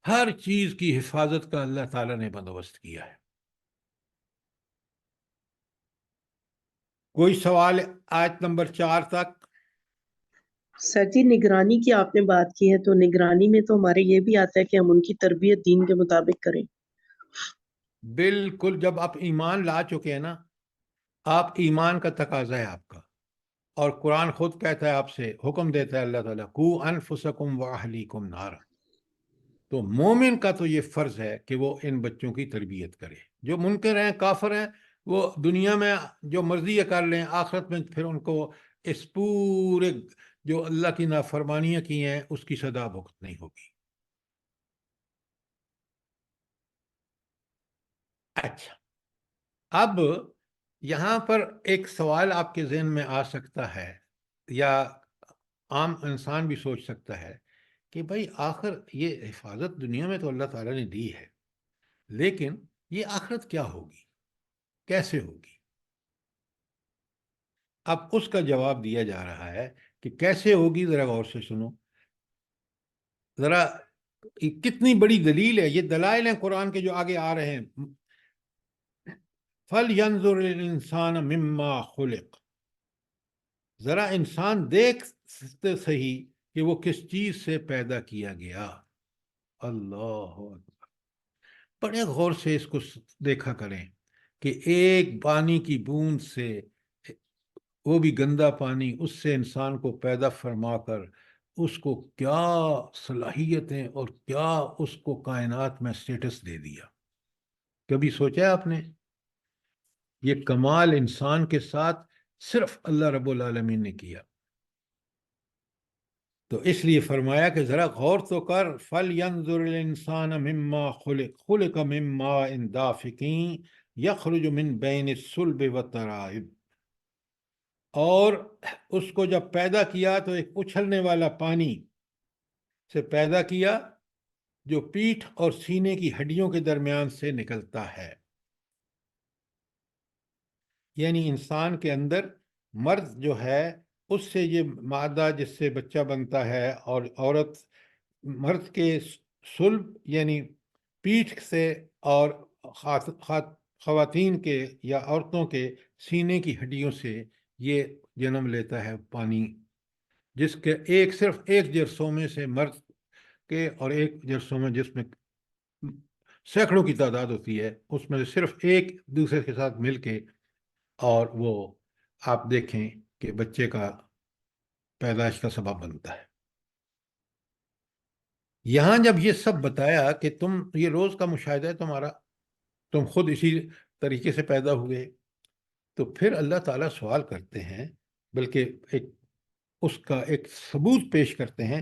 S1: ہر چیز کی حفاظت کا اللہ تعالیٰ نے بندوبست کیا ہے. کوئی سوال آیت نمبر 4 تک؟
S5: سر جی نگرانی کی آپ نے بات کی ہے، تو نگرانی میں تو ہمارے یہ بھی آتا ہے کہ ہم ان کی تربیت دین کے مطابق کریں.
S1: بالکل، جب آپ ایمان لا چکے ہیں نا، آپ ایمان کا تقاضا ہے آپ کا، اور قرآن خود کہتا ہے آپ سے، حکم دیتا ہے اللہ تعالیٰ قو انفسکم واہلیکم نارا. تو مومن کا تو یہ فرض ہے کہ وہ ان بچوں کی تربیت کرے. جو منکر ہیں، کافر ہیں، وہ دنیا میں جو مرضی کر لیں، آخرت میں پھر ان کو اس پورے جو اللہ کی نافرمانیاں کی ہیں اس کی سزا بھگتنی ہوگی. اچھا، اب یہاں پر ایک سوال آپ کے ذہن میں آ سکتا ہے، یا عام انسان بھی سوچ سکتا ہے کہ بھائی آخر یہ حفاظت دنیا میں تو اللہ تعالیٰ نے دی ہے، لیکن یہ آخرت کیا ہوگی، کیسے ہوگی؟ اب اس کا جواب دیا جا رہا ہے کہ کیسے ہوگی، ذرا غور سے سنو. ذرا کتنی بڑی دلیل ہے، یہ دلائل ہیں قرآن کے جو آگے آ رہے ہیں. فَلْيَنْظُرِ الْإِنسَانَ مِمَّا خُلِقَ، ذرا انسان دیکھ صحیح کہ وہ کس چیز سے پیدا کیا گیا. اللہ اکبر، بڑے غور سے اس کو دیکھا کریں کہ ایک پانی کی بوند سے، وہ بھی گندا پانی، اس سے انسان کو پیدا فرما کر اس کو کیا صلاحیتیں اور کیا اس کو کائنات میں سٹیٹس دے دیا. کبھی سوچا ہے آپ نے؟ یہ کمال انسان کے ساتھ صرف اللہ رب العالمین نے کیا. تو اس لیے فرمایا کہ ذرا غور تو کر. فَلْيَنْظُرِ الْإِنسَانَ مِمَّا خُلِقَ مِن مَّاءٍ دَافِقٍ يَخْرُجُ مِن بَيْنِ الصُّلْبِ وَالتَّرَائِبِ، اور اس کو جب پیدا کیا تو ایک اچھلنے والا پانی سے پیدا کیا جو پیٹھ اور سینے کی ہڈیوں کے درمیان سے نکلتا ہے. یعنی انسان کے اندر مرد جو ہے اس سے یہ مادہ جس سے بچہ بنتا ہے، اور عورت مرد کے صلب یعنی پیٹھ سے، اور خواتین کے یا عورتوں کے سینے کی ہڈیوں سے یہ جنم لیتا ہے پانی، جس کے صرف ایک جرثومے سے مرد کے، اور ایک جرثومے جس میں سینکڑوں کی تعداد ہوتی ہے، اس میں سے صرف ایک دوسرے کے ساتھ مل کے، اور وہ آپ دیکھیں کہ بچے کا پیدائش کا سبب بنتا ہے. یہاں جب یہ سب بتایا کہ تم، یہ روز کا مشاہدہ ہے تمہارا، تم خود اسی طریقے سے پیدا ہوئے، تو پھر اللہ تعالیٰ سوال کرتے ہیں، بلکہ اس کا ایک ثبوت پیش کرتے ہیں.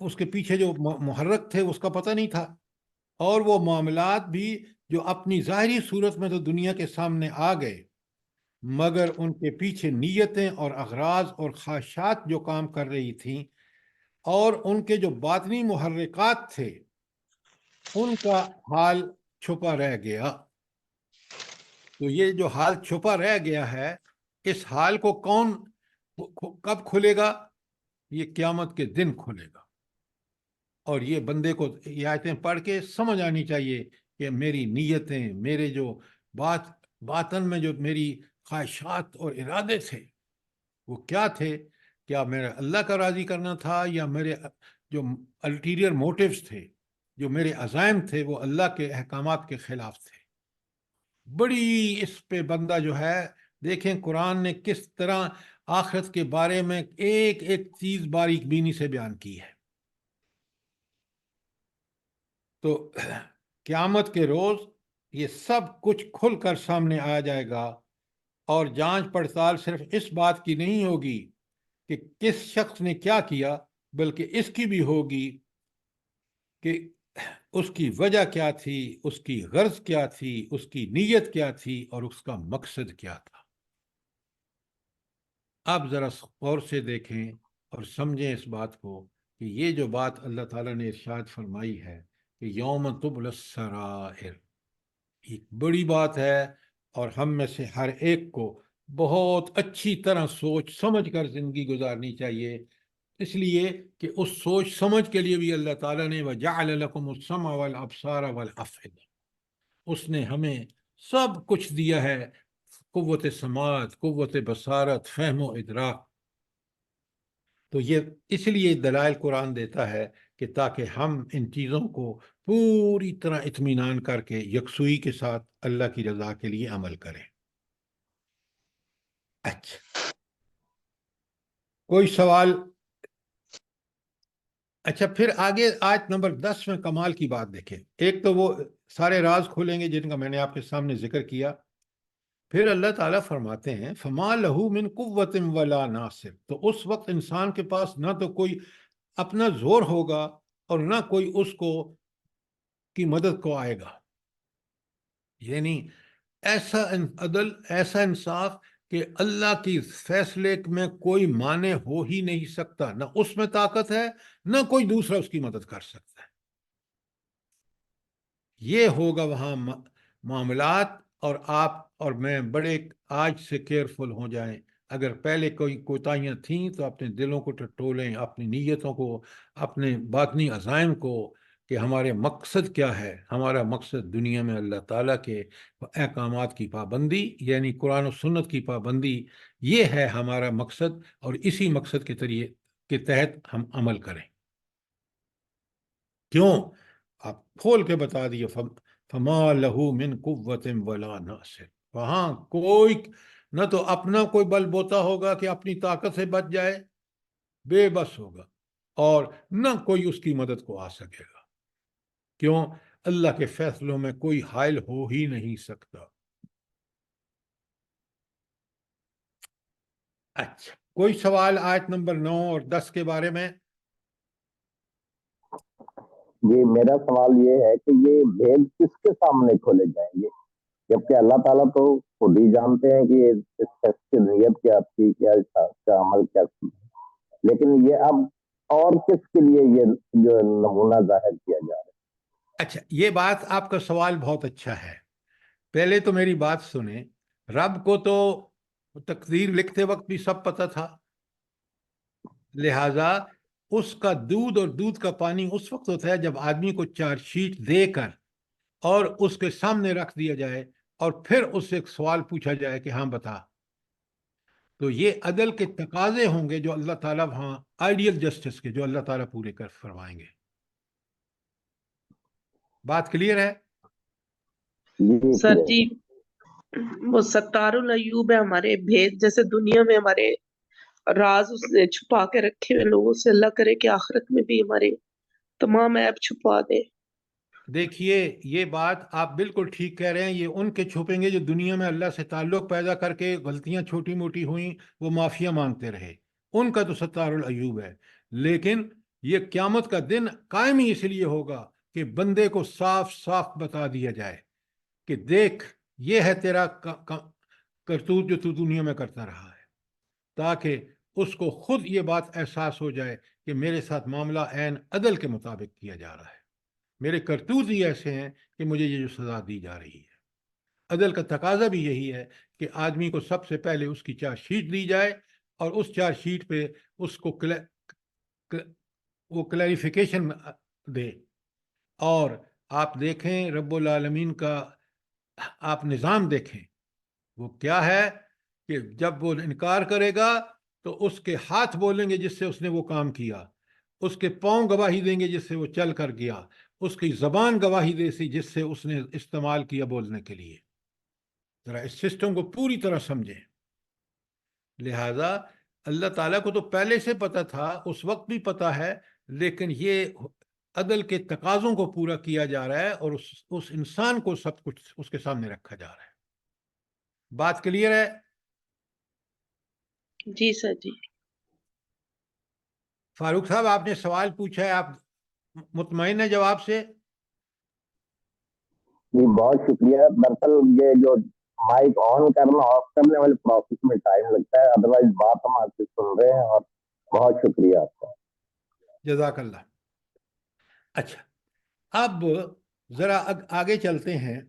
S1: اس کے پیچھے جو محرک تھے اس کا پتہ نہیں تھا، اور وہ معاملات بھی جو اپنی ظاہری صورت میں تو دنیا کے سامنے آ گئے، مگر ان کے پیچھے نیتیں اور اغراض اور خواہشات جو کام کر رہی تھیں، اور ان کے جو باطنی محرکات تھے ان کا حال چھپا رہ گیا۔ تو یہ جو حال چھپا رہ گیا ہے، اس حال کو کون کب کھلے گا؟ یہ قیامت کے دن کھلے گا۔ اور یہ بندے کو یہ آیتیں پڑھ کے سمجھ آنی چاہیے کہ میری نیتیں، میرے جو باطن میں جو میری خواہشات اور ارادے تھے وہ کیا تھے؟ کیا میرا اللہ کا راضی کرنا تھا، یا میرے جو الٹیریئر موٹیوز تھے، جو میرے عزائم تھے، وہ اللہ کے احکامات کے خلاف تھے؟ بڑی اس پہ بندہ جو ہے، دیکھیں قرآن نے کس طرح آخرت کے بارے میں ایک ایک چیز باریک بینی سے بیان کی ہے۔ تو قیامت کے روز یہ سب کچھ کھل کر سامنے آ جائے گا، اور جانچ پڑتال صرف اس بات کی نہیں ہوگی کہ کس شخص نے کیا کیا، بلکہ اس کی بھی ہوگی کہ اس کی وجہ کیا تھی، اس کی غرض کیا تھی، اس کی نیت کیا تھی، اور اس کا مقصد کیا تھا۔ آپ ذرا غور سے دیکھیں اور سمجھیں اس بات کو کہ یہ جو بات اللہ تعالیٰ نے ارشاد فرمائی ہے کہ یوم تبلی السرائر، ایک بڑی بات ہے، اور ہم میں سے ہر ایک کو بہت اچھی طرح سوچ سمجھ کر زندگی گزارنی چاہیے، اس لیے کہ اس سوچ سمجھ کے لیے بھی اللہ تعالیٰ نے وَجَعَلَ لَكُمُ السَّمْعَ وَالْأَبْصَارَ وَالْأَفْئِدَةَ، اس نے ہمیں سب کچھ دیا ہے، قوت سماعت، قوت بصارت، فہم و ادراک۔ تو یہ اس لیے دلائل قرآن دیتا ہے کہ تاکہ ہم ان چیزوں کو پوری طرح اطمینان کر کے یکسوئی کے ساتھ اللہ کی رضا کے لیے عمل کریں۔ اچھا، کوئی سوال؟ اچھا، پھر آگے آیت نمبر 10 میں کمال کی بات دیکھیں۔ ایک تو وہ سارے راز کھولیں گے جن کا میں نے آپ کے سامنے ذکر کیا، پھر اللہ تعالیٰ فرماتے ہیں فَمَا لَهُ مِن قُوَّةٍ وَلَا نَاصِرٍ، تو اس وقت انسان کے پاس نہ تو کوئی اپنا زور ہوگا اور نہ کوئی اس کو کی مدد کو آئے گا۔ یعنی ایسا عدل، ایسا انصاف کہ اللہ کی فیصلے میں کوئی مانع ہو ہی نہیں سکتا، نہ اس میں طاقت ہے نہ کوئی دوسرا اس کی مدد کر سکتا ہے۔ یہ ہوگا وہاں معاملات، اور آپ اور میں بڑے آج سے کیئرفل ہو جائیں۔ اگر پہلے کوئی کوتاہیاں تھیں تو اپنے دلوں کو ٹٹولیں، اپنی نیتوں کو، اپنے باطنی عزائم کو، کہ ہمارے مقصد کیا ہے۔ ہمارا مقصد دنیا میں اللہ تعالیٰ کے احکامات کی پابندی، یعنی قرآن و سنت کی پابندی، یہ ہے ہمارا مقصد، اور اسی مقصد کے تحت ہم عمل کریں۔ کیوں؟ آپ کھول کے بتا دیے فَمَا لَهُ مِن قُوَّةٍ وَلَا نَاصِرٍ، وہاں کوئی نہ تو اپنا کوئی بل بوتا ہوگا کہ اپنی طاقت سے بچ جائے، بے بس ہوگا، اور نہ کوئی اس کی مدد کو آ سکے گا۔ کیوں؟ اللہ کے فیصلوں میں کوئی حائل ہو ہی نہیں سکتا۔ اچھا، کوئی سوال آیت نمبر 9 اور 10 کے بارے میں؟
S7: جی، میرا سوال یہ ہے کہ یہ بھید کس کے سامنے کھولے جائیں گے؟ جبکہ اللہ تعالیٰ تو خود ہی جانتے ہیں کہ اس شخص کی نیت کیا تھی، کیا تھا، اس کا عمل کیا تھی، لیکن یہ اب اور کس کے لیے یہ جو نمونہ ظاہر کیا جا رہا ہے؟
S1: اچھا، یہ بات آپ کا سوال بہت اچھا ہے۔ پہلے تو میری بات سنیں، رب کو تو تقدیر لکھتے وقت بھی سب پتہ تھا، لہٰذا اس کا دودھ اور دودھ کا پانی اس وقت ہوتا ہے جب آدمی کو چارج شیٹ دے کر اور اس کے سامنے رکھ دیا جائے، اور پھر اس سے ایک سوال پوچھا جائے کہ ہاں بتا۔ تو یہ عدل کے تقاضے ہوں گے جو اللہ تعالیٰ وہاں آئیڈیل جسٹس کے، جو اللہ تعالیٰ پورے کر فرمائیں گے۔ بات کلیئر ہے؟
S7: جی
S5: سر
S7: clear.
S5: جی، وہ ستار العیوب ہے، ہمارے بھید جیسے دنیا میں ہمارے راز اس نے چھپا کے رکھے ہوئے لوگوں سے، اللہ کرے کہ آخرت میں بھی ہمارے تمام عیب چھپا دے۔
S1: دیکھیے، یہ بات آپ بالکل ٹھیک کہہ رہے ہیں، یہ ان کے چھپیں گے جو دنیا میں اللہ سے تعلق پیدا کر کے غلطیاں چھوٹی موٹی ہوئیں وہ معافیا مانگتے رہے، ان کا تو ستار العیوب ہے۔ لیکن یہ قیامت کا دن قائم ہی اس لیے ہوگا کہ بندے کو صاف صاف بتا دیا جائے کہ دیکھ یہ ہے تیرا کرتوت جو تو دنیا میں کرتا رہا ہے، تاکہ اس کو خود یہ بات احساس ہو جائے کہ میرے ساتھ معاملہ عین عدل کے مطابق کیا جا رہا ہے، میرے کرتوت ہی ایسے ہیں کہ مجھے یہ جو سزا دی جا رہی ہے۔ عدل کا تقاضا بھی یہی ہے کہ آدمی کو سب سے پہلے اس کی چارج شیٹ دی جائے اور اس چارج شیٹ پہ اس کو وہ کلیریفیکیشن دے۔ اور آپ دیکھیں رب العالمین کا آپ نظام دیکھیں، وہ کیا ہے کہ جب وہ انکار کرے گا تو اس کے ہاتھ بولیں گے جس سے اس نے وہ کام کیا، اس کے پاؤں گواہی دیں گے جس سے وہ چل کر گیا، اس کی زبان گواہی دے سی جس سے اس نے استعمال کیا بولنے کے لیے۔ ذرا اس سسٹم کو پوری طرح سمجھیں۔ لہذا اللہ تعالیٰ کو تو پہلے سے پتہ تھا، اس وقت بھی پتہ ہے، لیکن یہ عدل کے تقاضوں کو پورا کیا جا رہا ہے اور اس انسان کو سب کچھ اس کے سامنے رکھا جا رہا ہے۔ بات کلیئر ہے؟
S5: جی سر جی۔
S1: فاروق صاحب آپ نے سوال پوچھا ہے، آپ مطمئن ہیں جواب سے؟
S7: جی بہت شکریہ۔ دراصل یہ جو مائک آن کرنا آف کرنے والے پروسیس میں ٹائم لگتا ہے، ادروائز بات ہم آپ سے سن رہے ہیں، اور بہت شکریہ آپ کا۔
S1: جزاک اللہ۔ اچھا، اب ذرا آگے چلتے ہیں۔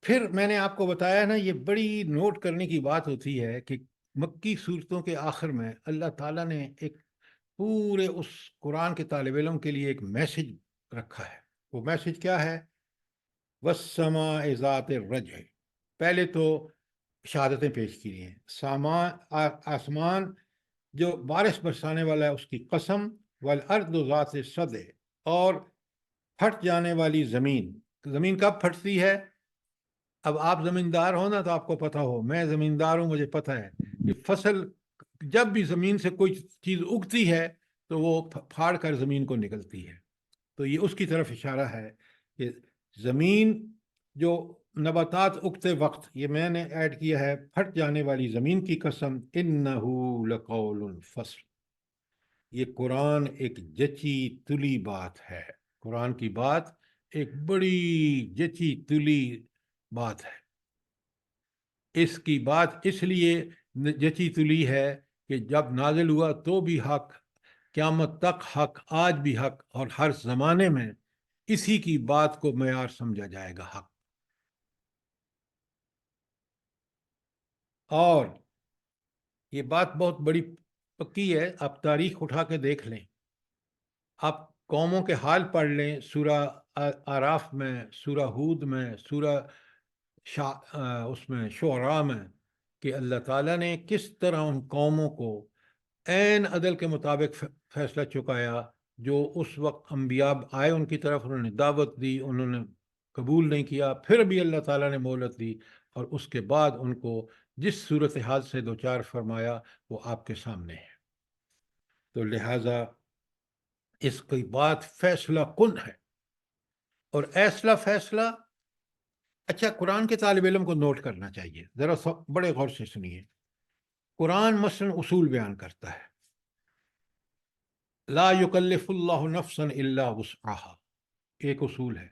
S1: پھر میں نے آپ کو بتایا نا، یہ بڑی نوٹ کرنے کی بات ہوتی ہے کہ مکی صورتوں کے آخر میں اللہ تعالیٰ نے ایک پورے اس قرآن کے طالب علم کے لیے ایک میسج رکھا ہے۔ وہ میسج کیا ہے؟ وَالسَّمَاءِ ذَاتِ الرَّجْعِ۔ پہلے تو شہادتیں پیش کی ہیں، آسمان جو بارش برسانے والا ہے اس کی قسم، وَالْأَرْضُ ذَاتِ الصَّدْعِ، اور پھٹ جانے والی زمین۔ زمین کب پھٹتی ہے؟ اب آپ زمیندار ہو نا تو آپ کو پتہ ہو، میں زمیندار ہوں، مجھے پتہ ہے کہ فصل جب بھی زمین سے کوئی چیز اگتی ہے تو وہ پھاڑ کر زمین کو نکلتی ہے۔ تو یہ اس کی طرف اشارہ ہے کہ زمین جو نباتات اگتے وقت، یہ میں نے ایڈ کیا ہے، پھٹ جانے والی زمین کی قسم، انہو لقول فصل۔ یہ قرآن ایک جچی تلی بات ہے، قرآن کی بات ایک بڑی جچی تلی بات ہے۔ اس کی بات اس لیے جچی تلی ہے کہ جب نازل ہوا تو بھی حق، قیامت تک حق، آج بھی حق، اور ہر زمانے میں اسی کی بات کو معیار سمجھا جائے گا، حق۔ اور یہ بات بہت بڑی پکی ہے، آپ تاریخ اٹھا کے دیکھ لیں، آپ قوموں کے حال پڑھ لیں، سورہ آراف میں، سورہ ہود میں، سورہ اس میں شعراء میں، کہ اللہ تعالیٰ نے کس طرح ان قوموں کو عین عدل کے مطابق فیصلہ چکایا۔ جو اس وقت انبیاء آئے ان کی طرف، انہوں نے دعوت دی، انہوں نے قبول نہیں کیا، پھر بھی اللہ تعالیٰ نے مہلت دی، اور اس کے بعد ان کو جس صورتحال سے دوچار فرمایا وہ آپ کے سامنے ہے۔ تو لہٰذا اس کی بات فیصلہ کن ہے، اور ایسا فیصلہ، اچھا قرآن کے طالب علم کو نوٹ کرنا چاہیے، ذرا بڑے غور سے سنیے۔ قرآن مثلاً اصول بیان کرتا ہے، لا یکلف اللہ نفسا الا وسعها، ایک اصول ہے۔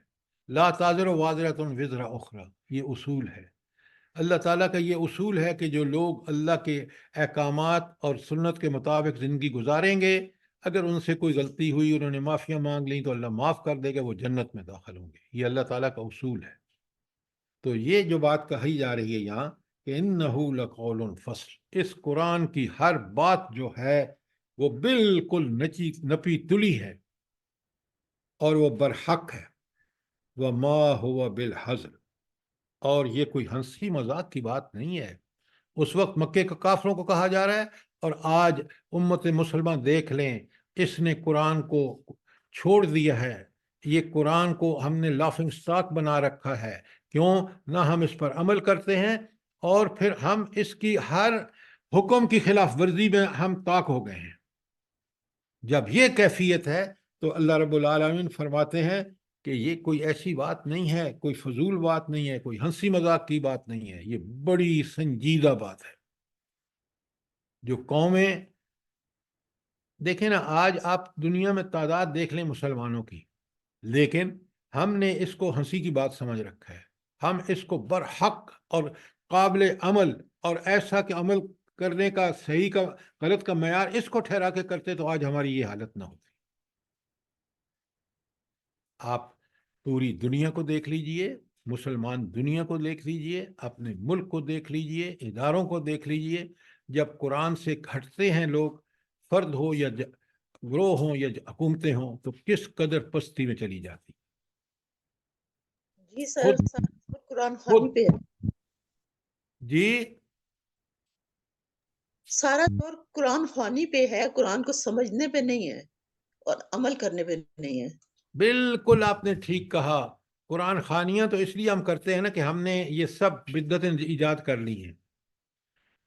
S1: لا تازر وازرۃ وزر اخری، یہ اصول ہے۔ اللہ تعالیٰ کا یہ اصول ہے کہ جو لوگ اللہ کے احکامات اور سنت کے مطابق زندگی گزاریں گے، اگر ان سے کوئی غلطی ہوئی، انہوں نے معافیاں مانگ لیں تو اللہ معاف کر دے گا، وہ جنت میں داخل ہوں گے۔ یہ اللہ تعالیٰ کا اصول ہے۔ تو یہ جو بات کہی جا رہی ہے یہاں کہ انہو لقول فصل، اس قرآن کی ہر بات جو ہے وہ بالکل نپی تلی ہے، اور وہ برحق ہے۔ وما ہوا بالحزن، اور یہ کوئی ہنسی مذاق کی بات نہیں ہے۔ اس وقت مکے کے کافروں کو کہا جا رہا ہے، اور آج امت مسلمہ دیکھ لیں، اس نے قرآن کو چھوڑ دیا ہے، یہ قرآن کو ہم نے لافنگ سٹاک بنا رکھا ہے۔ کیوں نہ ہم اس پر عمل کرتے ہیں، اور پھر ہم اس کی ہر حکم کی خلاف ورزی میں ہم طاق ہو گئے ہیں۔ جب یہ کیفیت ہے تو اللہ رب العالمین فرماتے ہیں کہ یہ کوئی ایسی بات نہیں ہے، کوئی فضول بات نہیں ہے، کوئی ہنسی مذاق کی بات نہیں ہے، یہ بڑی سنجیدہ بات ہے۔ جو قومیں دیکھیں نا، آج آپ دنیا میں تعداد دیکھ لیں مسلمانوں کی، لیکن ہم نے اس کو ہنسی کی بات سمجھ رکھا ہے. ہم اس کو برحق اور قابل عمل اور ایسا کہ عمل کرنے کا صحیح کا غلط کا معیار اس کو ٹھہرا کے کرتے تو آج ہماری یہ حالت نہ ہوتی. آپ پوری دنیا کو دیکھ لیجئے، مسلمان دنیا کو دیکھ لیجئے، اپنے ملک کو دیکھ لیجئے، اداروں کو دیکھ لیجئے. جب قرآن سے ہٹتے ہیں لوگ، فرد ہو یا گروہ ہوں یا حکومتیں ہوں، تو کس قدر پستی میں چلی جاتی.
S2: جی سر،
S1: خود
S2: سارا قرآن خوانی پہ ہے.
S1: جی
S2: سارا دور قرآن خوانی پہ ہے، قرآن کو سمجھنے پہ نہیں ہے اور عمل کرنے پہ نہیں ہے.
S1: بالکل آپ نے ٹھیک کہا. قرآن خوانیاں تو اس لیے ہم کرتے ہیں نا کہ ہم نے یہ سب بدعتیں ایجاد کر لی ہیں.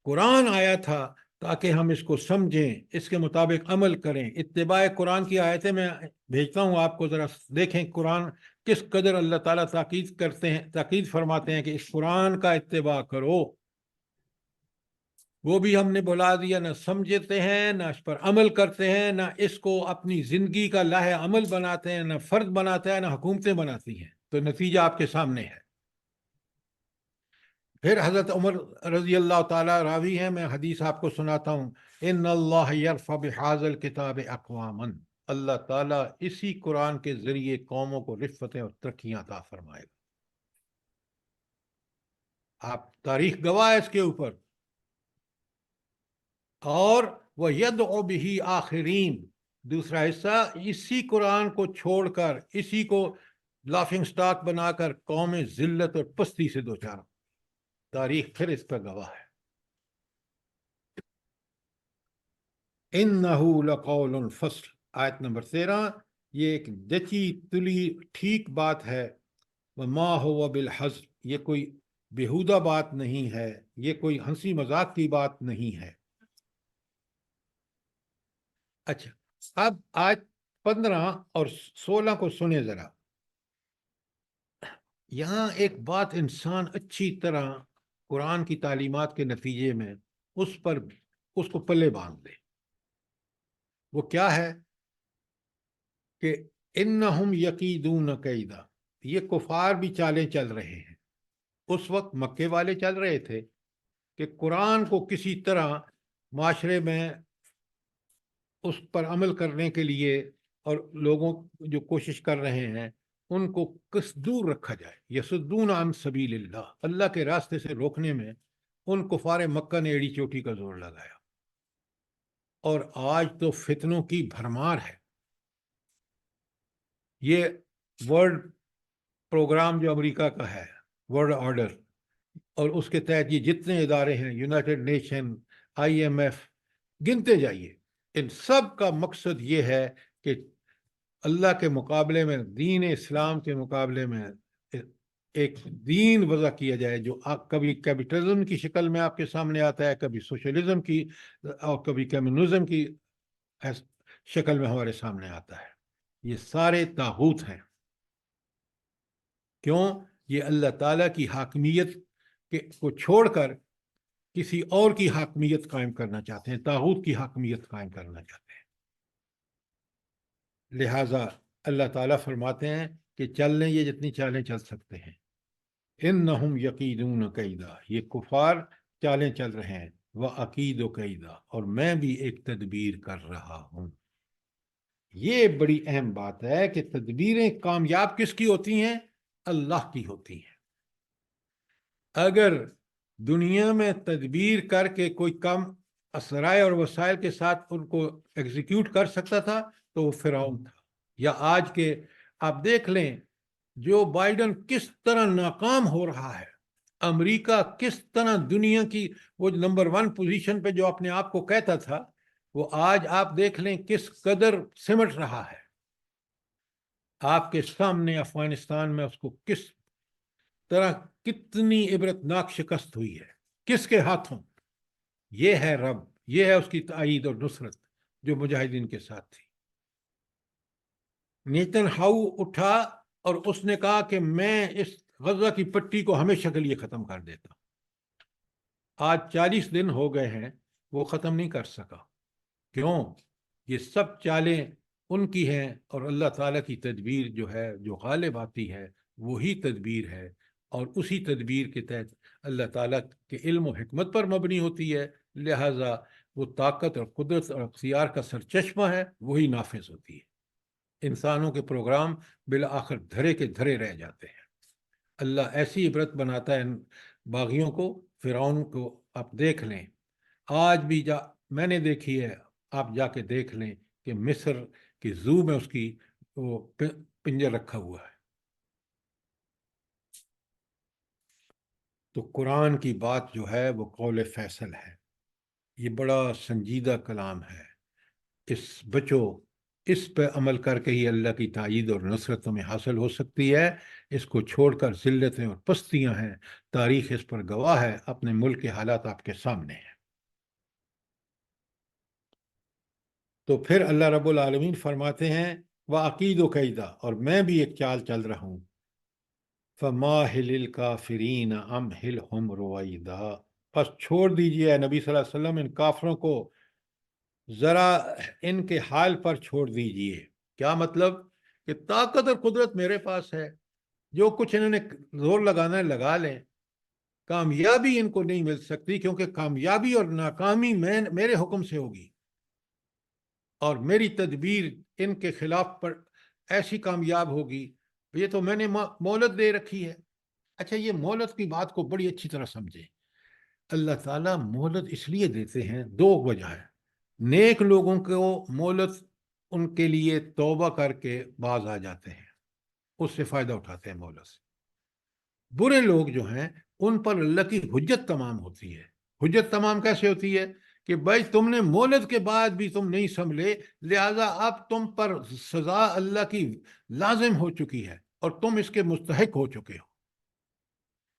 S1: قرآن آیا تھا تاکہ ہم اس کو سمجھیں، اس کے مطابق عمل کریں. اتباع قرآن کی آیتیں میں بھیجتا ہوں آپ کو، ذرا دیکھیں قرآن کس قدر اللہ تعالیٰ تاکید کرتے ہیں، تاکید فرماتے ہیں کہ اس قرآن کا اتباع کرو. وہ بھی ہم نے بلا دیا، نہ سمجھتے ہیں، نہ اس پر عمل کرتے ہیں، نہ اس کو اپنی زندگی کا لاہ عمل بناتے ہیں، نہ فرد بناتے ہیں، نہ حکومتیں بناتی ہیں. تو نتیجہ آپ کے سامنے ہے. پھر حضرت عمر رضی اللہ تعالیٰ راوی ہیں، میں حدیث آپ کو سناتا ہوں. ان اللہ یرفع بہذا الکتاب اقواما، اللہ تعالیٰ اسی قرآن کے ذریعے قوموں کو رفتیں اور ترقیاں عطا فرمائے گا. آپ تاریخ گواہ ہے اس کے اوپر. اور وہ یدعو بہ آخرین، دوسرا حصہ، اسی قرآن کو چھوڑ کر، اسی کو لافنگ سٹاک بنا کر قوم ذلت اور پستی سے دوچار. تاریخ پھر اس پر گواہ ہے. انہ لقول فصل، آیت نمبر 13. یہ ایک جچی تلی ٹھیک بات ہے. وما هو بالحزر، یہ کوئی بیہودہ بات نہیں ہے، یہ کوئی ہنسی مذاق کی بات نہیں ہے. اچھا، اب آج 15 اور 16 کو سنیں ذرا. یہاں ایک بات انسان اچھی طرح قرآن کی تعلیمات کے نتیجے میں اس کو پلے باندھ دے. وہ کیا ہے کہ انہم یکیدون کیدا، یہ کفار بھی چالیں چل رہے ہیں. اس وقت مکے والے چل رہے تھے کہ قرآن کو کسی طرح معاشرے میں اس پر عمل کرنے کے لیے، اور لوگوں جو کوشش کر رہے ہیں ان کو کس دور رکھا جائے. یصدون عن سبیل اللہ، اللہ کے راستے سے روکنے میں ان کفار مکہ نے ایڑی چوٹی کا زور لگایا. اور آج تو فتنوں کی بھرمار ہے. یہ ورلڈ پروگرام جو امریکہ کا ہے، ورلڈ آرڈر، اور اس کے تحت یہ جتنے ادارے ہیں، یونائٹڈ نیشن، IMF، گنتے جائیے، ان سب کا مقصد یہ ہے کہ اللہ کے مقابلے میں، دین اسلام کے مقابلے میں ایک دین وضع کیا جائے جو کبھی کیپٹلزم کی شکل میں آپ کے سامنے آتا ہے، کبھی سوشلزم کی، اور کبھی کمیونزم کی شکل میں ہمارے سامنے آتا ہے. یہ سارے طاغوت ہیں. کیوں؟ یہ اللہ تعالیٰ کی حاکمیت کو چھوڑ کر کسی اور کی حاکمیت قائم کرنا چاہتے ہیں، طاغوت کی حاکمیت قائم کرنا چاہتے ہیں. لہٰذا اللہ تعالیٰ فرماتے ہیں کہ چل لیں یہ جتنی چالیں چل سکتے ہیں. انہم یقیدون کیدا، یہ کفار چالیں چل رہے ہیں. وعقید کیدا، اور میں بھی ایک تدبیر کر رہا ہوں. یہ بڑی اہم بات ہے کہ تدبیریں کامیاب کس کی ہوتی ہیں؟ اللہ کی ہوتی ہیں. اگر دنیا میں تدبیر کر کے کوئی کم ذرائع اور وسائل کے ساتھ ان کو ایگزیکیوٹ کر سکتا تھا تو وہ فرعون تھا. یا آج کے آپ دیکھ لیں جو بائیڈن کس طرح ناکام ہو رہا ہے، امریکہ کس طرح دنیا کی وہ نمبر 1 پوزیشن پہ جو اپنے آپ کو کہتا تھا، وہ آج آپ دیکھ لیں کس قدر سمٹ رہا ہے. آپ کے سامنے افغانستان میں اس کو کس طرح کتنی عبرتناک شکست ہوئی ہے، کس کے ہاتھوں. یہ ہے رب، یہ ہے اس کی تائید اور نصرت جو مجاہدین کے ساتھ تھی. نیتن ہاؤ اٹھا اور اس نے کہا کہ میں اس غزہ کی پٹی کو ہمیشہ کے لیے ختم کر دیتا. آج 40 دن ہو گئے ہیں، وہ ختم نہیں کر سکا. کیوں؟ یہ سب چالیں ان کی ہیں، اور اللہ تعالیٰ کی تدبیر جو ہے، جو غالب آتی ہے، وہی تدبیر ہے، اور اسی تدبیر کے تحت اللہ تعالیٰ کے علم و حکمت پر مبنی ہوتی ہے، لہٰذا وہ طاقت اور قدرت اور اختیار کا سرچشمہ ہے، وہی نافذ ہوتی ہے۔ انسانوں کے پروگرام بالآخر دھرے کے دھرے رہ جاتے ہیں۔ اللہ ایسی عبرت بناتا ہے ان باغیوں کو، فرعون کو آپ دیکھ لیں، آج بھی میں نے دیکھی ہے، آپ جا کے دیکھ لیں کہ مصر کی زو میں اس کی وہ پنجر رکھا ہوا ہے۔ تو قرآن کی بات جو ہے وہ قول فیصل ہے، یہ بڑا سنجیدہ کلام ہے۔ اس پہ عمل کر کے ہی اللہ کی تائید اور نصرت تمہیں حاصل ہو سکتی ہے۔ اس کو چھوڑ کر ذلتیں اور پستیاں ہیں، تاریخ اس پر گواہ ہے، اپنے ملک کے حالات آپ کے سامنے ہیں۔ تو پھر اللہ رب العالمین فرماتے ہیں وَعَقِيدُ قَيْدًا، اور میں بھی ایک چال چل رہا ہوں، فَمَاهِلِ الْكَافِرِينَ أَمْهِلْهُمْ رُوَيْدًا، بس چھوڑ دیجئے اے نبی صلی اللہ علیہ وسلم ان کافروں کو، ذرا ان کے حال پر چھوڑ دیجئے۔ کیا مطلب؟ کہ طاقت اور قدرت میرے پاس ہے، جو کچھ انہوں نے زور لگانا ہے لگا لیں، کامیابی ان کو نہیں مل سکتی، کیونکہ کامیابی اور ناکامی میرے حکم سے ہوگی، اور میری تدبیر ان کے خلاف پر ایسی کامیاب ہوگی۔ یہ تو میں نے مہلت دے رکھی ہے۔ اچھا، یہ مہلت کی بات کو بڑی اچھی طرح سمجھیں۔ اللہ تعالیٰ مہلت اس لیے دیتے ہیں، دو وجہ ہے۔ نیک لوگوں کو مہلت ان کے لیے توبہ کر کے باز آ جاتے ہیں، اس سے فائدہ اٹھاتے ہیں مہلت سے۔ برے لوگ جو ہیں ان پر اللہ کی حجت تمام ہوتی ہے۔ حجت تمام کیسے ہوتی ہے؟ کہ بھائی تم نے مہلت کے بعد بھی تم نہیں سنبھلے، لہذا اب تم پر سزا اللہ کی لازم ہو چکی ہے اور تم اس کے مستحق ہو چکے ہو۔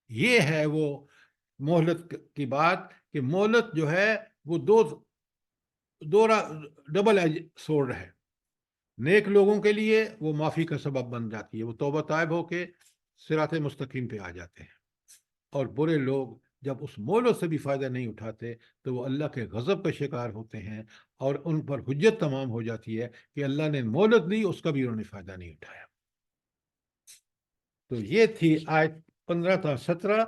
S1: یہ ہے وہ مہلت کی بات، کہ مہلت جو ہے وہ ڈبل ایج سورڈ ہے۔ نیک لوگوں کے لیے وہ معافی کا سبب بن جاتی ہے، وہ توبہ طائب ہو کے صراط مستقیم پہ آ جاتے ہیں، اور برے لوگ جب اس مہلت سے بھی فائدہ نہیں اٹھاتے تو وہ اللہ کے غضب کا شکار ہوتے ہیں، اور ان پر حجت تمام ہو جاتی ہے کہ اللہ نے مہلت دی، اس کا بھی انہوں نے فائدہ نہیں اٹھایا۔ تو یہ تھی آیت 15 تا 17۔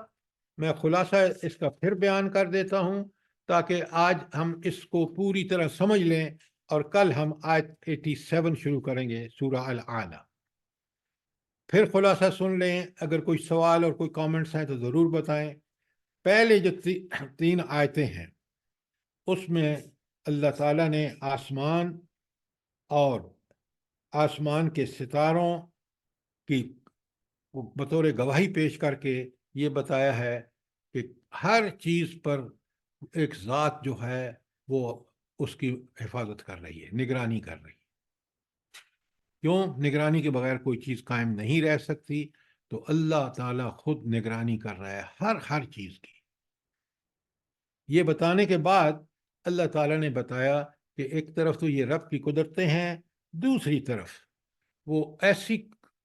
S1: میں خلاصہ اس کا پھر بیان کر دیتا ہوں تاکہ آج ہم اس کو پوری طرح سمجھ لیں، اور کل ہم آیت 87 شروع کریں گے سورہ الاعلیٰ۔ پھر خلاصہ سن لیں، اگر کوئی سوال اور کوئی کامنٹس ہیں تو ضرور بتائیں۔ پہلے جو 3 آیتیں ہیں اس میں اللہ تعالیٰ نے آسمان اور آسمان کے ستاروں کی بطور گواہی پیش کر کے یہ بتایا ہے کہ ہر چیز پر ایک ذات جو ہے وہ اس کی حفاظت کر رہی ہے، نگرانی کر رہی ہے۔ کیوں؟ نگرانی کے بغیر کوئی چیز قائم نہیں رہ سکتی، تو اللہ تعالیٰ خود نگرانی کر رہا ہے ہر چیز کی۔ یہ بتانے کے بعد اللہ تعالیٰ نے بتایا کہ ایک طرف تو یہ رب کی قدرتیں ہیں، دوسری طرف وہ ایسی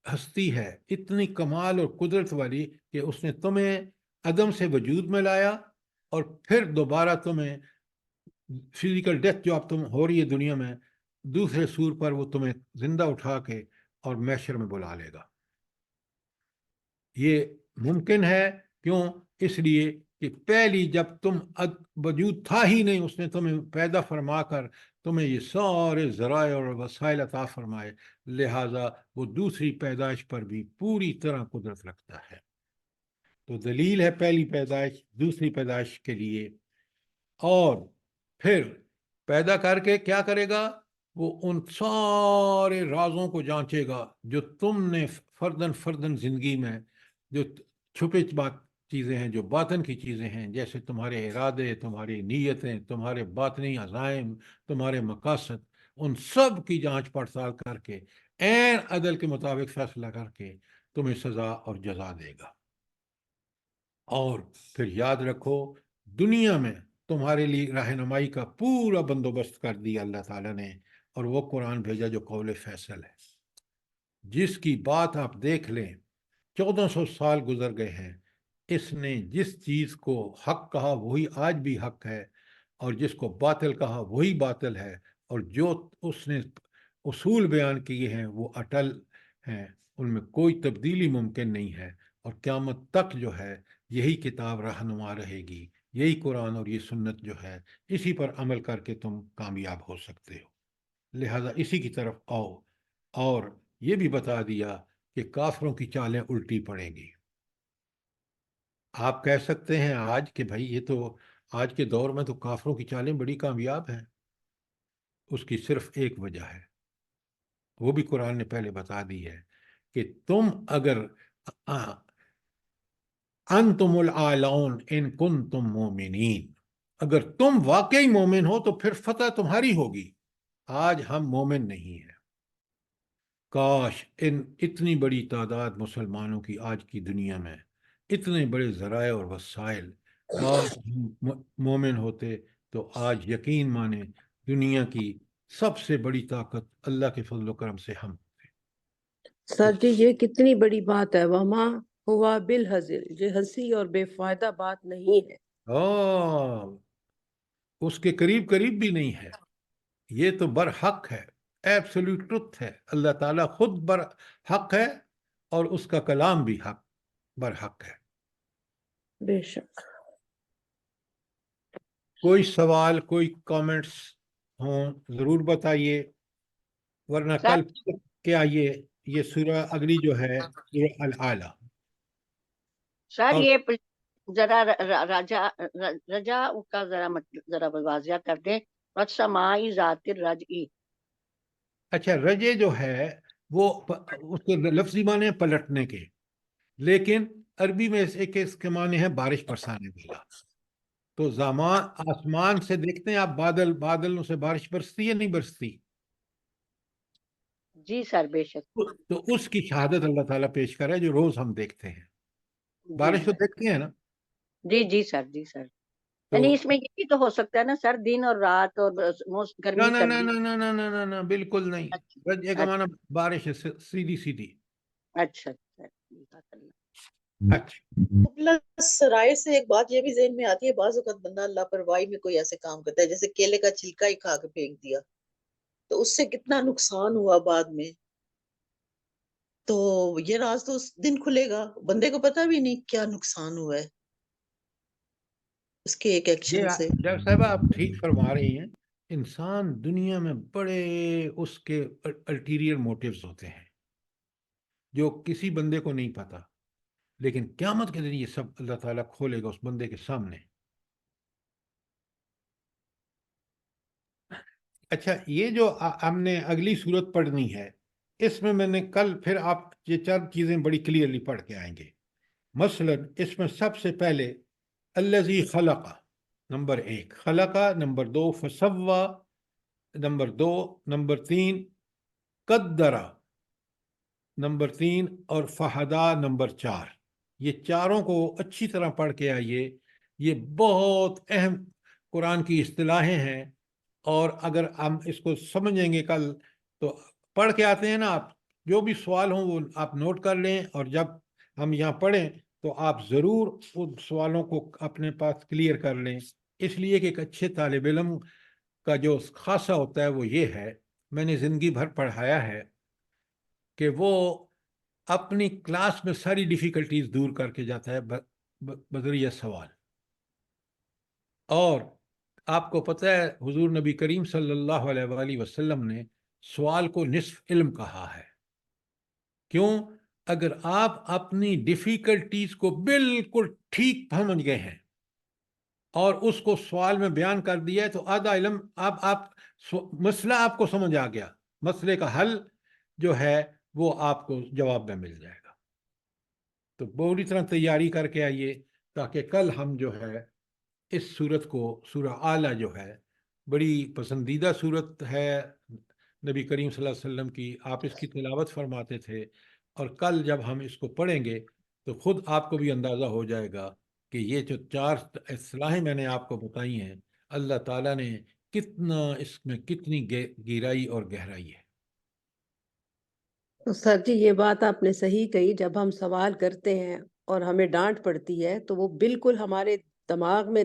S1: ہستی ہے اتنی کمال اور قدرت والی کہ اس نے تمہیں عدم سے وجود میں لایا، اور پھر دوبارہ تمہیں فزیکل ڈیتھ جو اب تم ہو رہی ہے دنیا میں، دوسرے سور پر وہ تمہیں زندہ اٹھا کے اور محشر میں بلا لے گا۔ یہ ممکن ہے، کیوں؟ اس لیے کہ پہلی جب تم وجود تھا ہی نہیں، اس نے تمہیں پیدا فرما کر تمہیں یہ سارے ذرائع اور وسائل عطا فرمائے، لہٰذا وہ دوسری پیدائش پر بھی پوری طرح قدرت رکھتا ہے۔ تو دلیل ہے پہلی پیدائش دوسری پیدائش کے لیے، اور پھر پیدا کر کے کیا کرے گا؟ وہ ان سارے رازوں کو جانچے گا جو تم نے فردن زندگی میں جو چھپے چیزیں ہیں، جو باطن کی چیزیں ہیں، جیسے تمہارے ارادے، تمہاری نیتیں، تمہارے باطنی عزائم، تمہارے مقاصد، ان سب کی جانچ پڑتال کر کے عین عدل کے مطابق فیصلہ کر کے تمہیں سزا اور جزا دے گا۔ اور پھر یاد رکھو، دنیا میں تمہارے لیے رہنمائی کا پورا بندوبست کر دیا اللہ تعالیٰ نے، اور وہ قرآن بھیجا جو قول فیصل ہے، جس کی بات آپ دیکھ لیں 1400 سال گزر گئے ہیں، اس نے جس چیز کو حق کہا وہی آج بھی حق ہے، اور جس کو باطل کہا وہی باطل ہے، اور جو اس نے اصول بیان کیے ہیں وہ اٹل ہیں، ان میں کوئی تبدیلی ممکن نہیں ہے، اور قیامت تک جو ہے یہی کتاب رہنما رہے گی، یہی قرآن اور یہ سنت جو ہے، اسی پر عمل کر کے تم کامیاب ہو سکتے ہو، لہذا اسی کی طرف آؤ۔ اور یہ بھی بتا دیا کہ کافروں کی چالیں الٹی پڑیں گی۔ آپ کہہ سکتے ہیں آج کہ بھائی یہ تو آج کے دور میں تو کافروں کی چالیں بڑی کامیاب ہیں، اس کی صرف ایک وجہ ہے، وہ بھی قرآن نے پہلے بتا دی ہے کہ تم اگر انتم الاعلون ان کنتم مومنین، اگر تم واقعی مومن ہو تو پھر فتح تمہاری ہوگی۔ آج ہم مومن نہیں ہیں۔ کاش اتنی بڑی تعداد مسلمانوں کی آج کی دنیا میں، اتنے بڑے ذرائع اور وسائل، کاش ہم مومن ہوتے تو آج یقین مانے دنیا کی سب سے بڑی طاقت اللہ کے فضل و کرم سے ہم
S3: سر جی یہ کتنی بڑی بات ہے، وما ہوا بالہزل، یہ ہنسی اور بے فائدہ بات نہیں ہے۔
S1: اس کے قریب بھی نہیں ہے، یہ تو برحق ہے، ایبسولوٹ ٹروتھ ہے۔ اللہ تعالیٰ خود برحق ہے اور اس کا کلام بھی برحق ہے۔
S3: بے شک۔
S1: کوئی سوال، کوئی کامنٹس ہوں ضرور بتائیے، ورنہ
S6: سر
S1: کل کیا یہ سورہ اگلی جو ہے سورہ الاعلیٰ،
S6: سر
S1: اور
S6: یہ ذرا رجا کا ذرا واضح کر دیں، والسماء ذات الرجع۔
S1: اچھا رجے جو ہے وہ اس کے لفظی معنی ہیں پلٹنے کے، لیکن عربی میں اس کے معنی ہے بارش برسانے والا۔ تو آسمان سے دیکھتے ہیں آپ بادلوں سے بارش برستی ہے نہیں برستی؟
S6: جی سر بے شک۔
S1: تو اس کی شہادت اللہ تعالیٰ پیش کر رہا ہے جو روز ہم دیکھتے ہیں۔
S6: جی
S1: بارش تو
S6: سر،
S1: دیکھتے ہیں نا؟
S6: جی سر، جی سر۔
S1: تو
S6: یعنی اس میں یہ بھی تو ہو سکتا ہے نا سر، دن اور رات اور
S1: نہ
S6: گرمی
S1: نہ نہ
S6: سردی۔
S1: نہ نہ نہ نہ نہ بالکل نہیں۔
S6: اچھا
S1: رجے کا معنی بارش ہے، سیدھی۔
S6: اچھا اچھا۔
S1: اچھا
S2: پلس رائے سے ایک بات یہ بھی ذہن میں آتی ہے، بعض اوقات بندہ لاپرواہی میں کوئی ایسے کام کرتا ہے، جیسے کیلے کا چھلکا ہی کھا کے پھینک دیا، تو اس سے کتنا نقصان ہوا بعد میں۔ تو یہ راز تو اس دن کھلے گا، بندے کو پتہ بھی نہیں کیا نقصان ہوا ہے اس کے ایک ایکشن سے۔
S1: ڈاکٹر صاحبہ آپ ٹھیک فرما رہی ہیں، انسان دنیا میں بڑے اس کے الٹیریئر موٹیوز ہوتے ہیں جو کسی بندے کو نہیں پتا، لیکن قیامت کے دن یہ سب اللہ تعالیٰ کھولے گا اس بندے کے سامنے۔ اچھا یہ جو ہم نے اگلی صورت پڑھنی ہے، اس میں نے کل پھر آپ یہ چند چیزیں بڑی کلیئرلی پڑھ کے آئیں گے۔ مثلا اس میں سب سے پہلے الذی خلق، نمبر 1 خلقہ، نمبر 2 فسوا، نمبر 2، نمبر 3 قدرہ، نمبر 3 اور فہدا، نمبر 4۔ یہ چاروں کو اچھی طرح پڑھ کے آئیے، یہ بہت اہم قرآن کی اصطلاحیں ہیں، اور اگر ہم اس کو سمجھیں گے کل تو پڑھ کے آتے ہیں نا آپ، جو بھی سوال ہوں وہ آپ نوٹ کر لیں، اور جب ہم یہاں پڑھیں تو آپ ضرور ان سوالوں کو اپنے پاس کلیئر کر لیں، اس لیے کہ ایک اچھے طالب علم کا جو خاصہ ہوتا ہے وہ یہ ہے، میں نے زندگی بھر پڑھایا ہے کہ وہ اپنی کلاس میں ساری ڈیفیکلٹیز دور کر کے جاتا ہے بذریعہ سوال۔ اور آپ کو پتہ ہے حضور نبی کریم صلی اللہ علیہ وآلہ وسلم نے سوال کو نصف علم کہا ہے۔ کیوں؟ اگر آپ اپنی ڈیفیکلٹیز کو بالکل ٹھیک سمجھ گئے ہیں اور اس کو سوال میں بیان کر دیا ہے تو آدھا علم آپ مسئلہ آپ کو سمجھ آ گیا، مسئلے کا حل جو ہے وہ آپ کو جواب میں مل جائے گا۔ تو پوری طرح تیاری کر کے آئیے تاکہ کل ہم جو ہے اس صورت کو، سورہ اعلیٰ جو ہے بڑی پسندیدہ صورت ہے نبی کریم صلی اللہ علیہ وسلم کی، آپ اس کی تلاوت فرماتے تھے، اور کل جب ہم اس کو پڑھیں گے تو خود آپ کو بھی اندازہ ہو جائے گا کہ یہ جو 4 اصطلاحیں میں نے آپ کو بتائی ہیں، اللہ تعالیٰ نے کتنا اس میں کتنی گہرائی اور گہرائی ہے۔
S3: تو سر جی یہ بات آپ نے صحیح کہی، جب ہم سوال کرتے ہیں اور ہمیں ڈانٹ پڑتی ہے تو وہ بالکل ہمارے دماغ میں